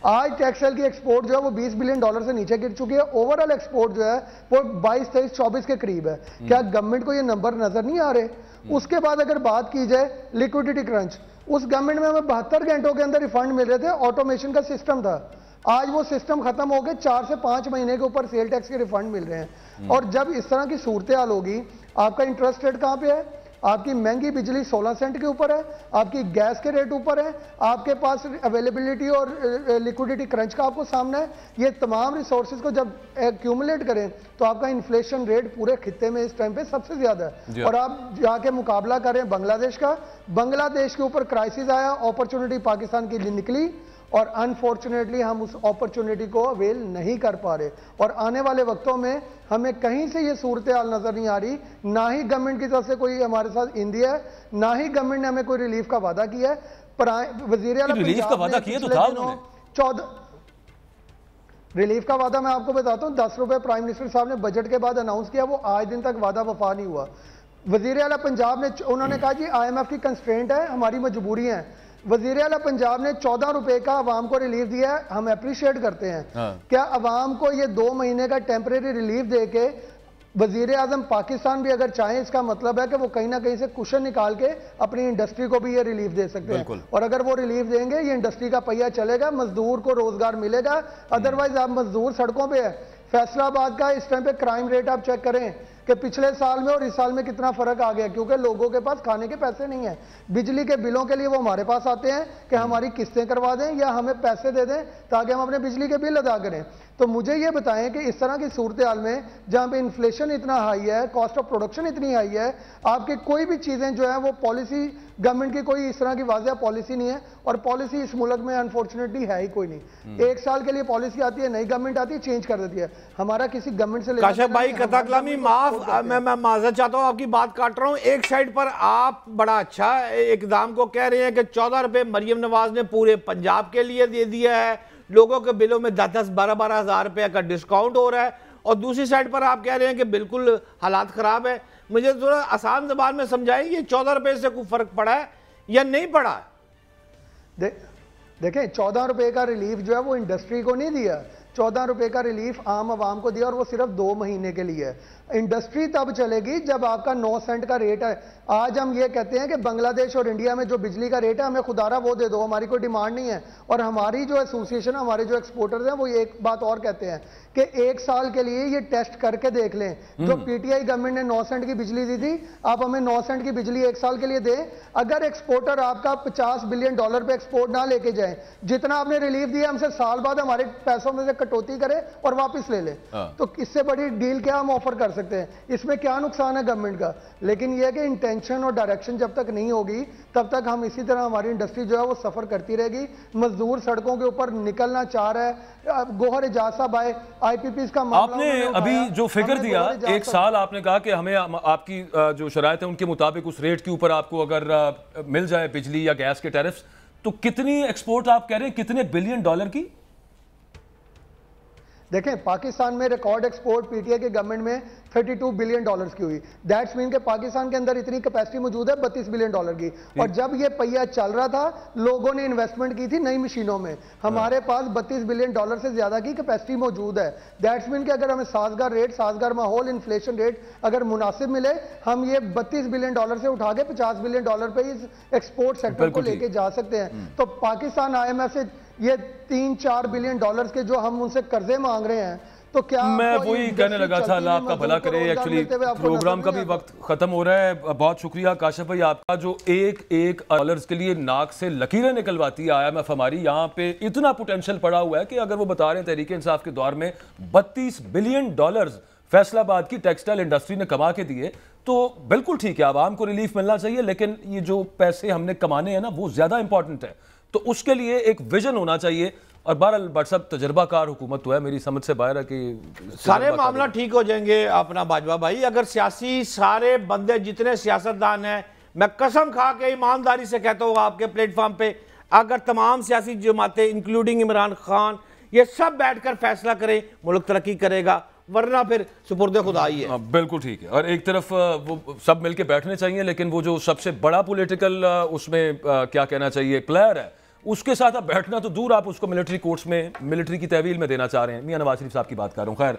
आज टेक्सटाइल की एक्सपोर्ट जो है वो $20 बिलियन से नीचे गिर चुकी है। ओवरऑल एक्सपोर्ट जो है वो 22, 23, 24 के करीब है। क्या गवर्नमेंट को ये नंबर नजर नहीं आ रहे? उसके बाद अगर बात की जाए लिक्विडिटी क्रंच, उस गवर्नमेंट में हमें 72 घंटों के अंदर रिफंड मिल रहे थे, ऑटोमेशन का सिस्टम था। आज वो सिस्टम खत्म हो गए, 4 से 5 महीने के ऊपर सेल टैक्स के रिफंड मिल रहे हैं। और जब इस तरह की सूरत हाल होगी, आपका इंटरेस्ट रेट कहाँ पे है, आपकी महंगी बिजली 16 सेंट के ऊपर है, आपकी गैस के रेट ऊपर है, आपके पास अवेलेबिलिटी और लिक्विडिटी क्रंच का आपको सामना है। ये तमाम रिसोर्सेज को जब एक्यूमुलेट करें तो आपका इन्फ्लेशन रेट पूरे खित्ते में इस टाइम पे सबसे ज्यादा है। और आप जाके मुकाबला करें बांग्लादेश का, बांग्लादेश के ऊपर क्राइसिस आया, अपॉर्चुनिटी पाकिस्तान के लिए निकली और अनफॉर्चुनेटली हम उस अपॉर्चुनिटी को अवेल नहीं कर पा रहे। और आने वाले वक्तों में हमें कहीं से ये सूरत हाल नजर नहीं आ रही, ना ही गवर्नमेंट की तरफ से कोई हमारे साथ इंदिया है, ना ही गवर्नमेंट ने हमें कोई रिलीफ का वादा किया है। वजीर आला
रिलीफ का वादा किया तो था उन्होंने।
14 रिलीफ का वादा मैं आपको बताता हूँ, 10 रुपए प्राइम मिनिस्टर साहब ने बजट के बाद अनाउंस किया, वो आज दिन तक वादा वफा नहीं हुआ। वजीर आला पंजाब ने उन्होंने कहा जी IMF की कंस्ट्रेंट है, हमारी मजबूरी है। वजीर आला पंजाब ने 14 रुपए का अवाम को रिलीफ दिया है, हम अप्रिशिएट करते हैं। क्या अवाम को ये 2 महीने का टेम्परेरी रिलीफ दे के वजीर आजम पाकिस्तान भी अगर चाहें, इसका मतलब है कि वो कहीं ना कहीं से कुशन निकाल के अपनी इंडस्ट्री को भी ये रिलीफ दे सकते हैं, और अगर वो रिलीफ देंगे ये इंडस्ट्री का पहिया चलेगा, मजदूर को रोजगार मिलेगा। अदरवाइज आप मजदूर सड़कों पे है। फैसलाबाद का इस टाइम पे क्राइम रेट आप चेक करें कि पिछले साल में और इस साल में कितना फर्क आ गया, क्योंकि लोगों के पास खाने के पैसे नहीं है। बिजली के बिलों के लिए वो हमारे पास आते हैं कि हमारी किस्तें करवा दें या हमें पैसे दे दें ताकि हम अपने बिजली के बिल अदा करें। तो मुझे ये बताएं कि इस तरह की सूरत हाल में जहां पे इन्फ्लेशन इतना हाई है, कॉस्ट ऑफ प्रोडक्शन इतनी हाई है, आपकी कोई भी चीजें जो है वो पॉलिसी, गवर्नमेंट की कोई इस तरह की वाज़ेह पॉलिसी नहीं है, और पॉलिसी इस मुल्क में अनफॉर्चुनेटली है ही कोई नहीं। 1 साल के लिए पॉलिसी आती है, नई गवर्नमेंट आती है, चेंज कर देती है। हमारा किसी गवर्नमेंट से
काशिफ भाई कथा कलामी माफ, मैं माजरत चाहता हूँ, आपकी बात काट रहा हूँ। एक साइड पर आप बड़ा अच्छा इकदाम को कह रहे हैं कि 14 रुपए मरियम नवाज ने पूरे पंजाब के लिए दे दिया है, लोगों के बिलों में 10-10, 12-12 हज़ार रुपए का डिस्काउंट हो रहा है, और दूसरी साइड पर आप कह रहे हैं कि बिल्कुल हालात खराब है। मुझे थोड़ा आसान ज़बान में समझाएं, ये 14 रुपए से कोई फर्क पड़ा है या नहीं पड़ा?
देखें, 14 रुपए का रिलीफ जो है वो इंडस्ट्री को नहीं दिया, 14 रुपए का रिलीफ आम आवाम को दिया, और वो सिर्फ 2 महीने के लिए। इंडस्ट्री तब चलेगी जब आपका 9 सेंट का रेट है। आज हम ये कहते हैं कि बांग्लादेश और इंडिया में जो बिजली का रेट है हमें खुदारा वो दे दो, हमारी कोई डिमांड नहीं है। और हमारी जो एसोसिएशन, हमारे जो एक्सपोर्टर्स हैं वो एक बात और कहते हैं कि 1 साल के लिए ये टेस्ट करके देख लें। जो पीटीआई गवर्नमेंट ने 9 सेंट की बिजली दी थी, आप हमें 9 सेंट की बिजली 1 साल के लिए दें। अगर एक्सपोर्टर आपका $50 बिलियन पे एक्सपोर्ट ना लेके जाए, जितना आपने रिलीफ दिया हमसे साल बाद हमारे पैसों में से कटौती करे और वापस ले ले, तो इससे बड़ी डील क्या हम ऑफर कर सकते हैं? इसमें क्या नुकसान है गवर्नमेंट का? लेकिन यह कि इंटेंशन और डायरेक्शन जब तक नहीं होगी तब तक हम इसी तरह, हमारी इंडस्ट्री जो है वो सफर करती रहेगी। मजदूर सड़कों के ऊपर निकलना चाह रहा है। गोहर एजाज साहब आए, IPPs का मामला
आपने अभी जो फिगर दिया, 1 साल आपने कहा कि हमें आपकी जो शराइत है उनके मुताबिक उस रेट के ऊपर आपको अगर मिल जाए बिजली या गैस के टैरिफ्स, तो कितनी एक्सपोर्ट आप कह रहे हैं, कितने $बिलियन की?
देखें, पाकिस्तान में रिकॉर्ड एक्सपोर्ट पीटीआई के गवर्नमेंट में $32 बिलियन की हुई। दैट्स मीन के पाकिस्तान के अंदर इतनी कैपेसिटी मौजूद है $32 बिलियन की। और जब ये पहिया चल रहा था, लोगों ने इन्वेस्टमेंट की थी नई मशीनों में। हमारे पास $32 बिलियन से ज्यादा की कैपेसिटी मौजूद है। दैट्स मीन के अगर हमें साजगार रेट, साजगार माहौल, इन्फ्लेशन रेट अगर मुनासिब मिले, हम ये $32 बिलियन से उठा के $50 बिलियन पे इस एक्सपोर्ट सेक्टर को लेके जा सकते हैं। तो पाकिस्तान IMF से ये $3-4 बिलियन के जो हम उनसे कर्जे मांग रहे हैं, तो क्या
मैं वही कहने लगा था, अल्लाह आपका भला करे। एक्चुअली प्रोग्राम का भी वक्त खत्म हो रहा है। बहुत शुक्रिया काशिफ भाई आपका, जो एक डॉलर्स के लिए नाक से लकीरें निकलवाती है IMF हमारी। यहाँ पे इतना पोटेंशियल पड़ा हुआ है कि अगर वो बता रहे हैं तहरीक इंसाफ के दौर में $32 बिलियन फैसलाबाद की टेक्सटाइल इंडस्ट्री ने कमा के दिए, तो बिल्कुल ठीक है, आवाम को रिलीफ मिलना चाहिए, लेकिन ये जो पैसे हमने कमाने हैं ना वो ज्यादा इंपॉर्टेंट है। तो उसके लिए एक विजन होना चाहिए। और बहरहाल बट सब तजर्बाकार हुकूमत तो है, मेरी समझ से बाहर है कि
सारे मामला ठीक हो जाएंगे। अपना बाजवा भाई, अगर सियासी सारे बंदे जितने सियासतदान हैं, मैं कसम खा के ईमानदारी से कहता हूँ आपके प्लेटफॉर्म पे, अगर तमाम सियासी जमातें इंक्लूडिंग इमरान खान ये सब बैठकर फैसला करें, मुल्क तरक्की करेगा, वरना फिर सुपुर्द खुदा ही है।
बिल्कुल ठीक है। और एक तरफ वो सब मिलके बैठने चाहिए, लेकिन वो जो सबसे बड़ा पॉलिटिकल उसमें क्या कहना चाहिए प्लेयर है, उसके साथ आप बैठना तो दूर, आप उसको मिलिट्री कोर्ट्स में, मिलिट्री की तहवील में देना चाह रहे हैं। मियां नवाज शरीफ साहब की बात कर रहा हूँ। खैर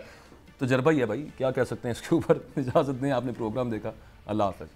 तजर्बा ही है भाई, क्या कह सकते हैं इसके ऊपर। इजाज़त दें, आपने प्रोग्राम देखा। अल्लाह हाफ़िज़।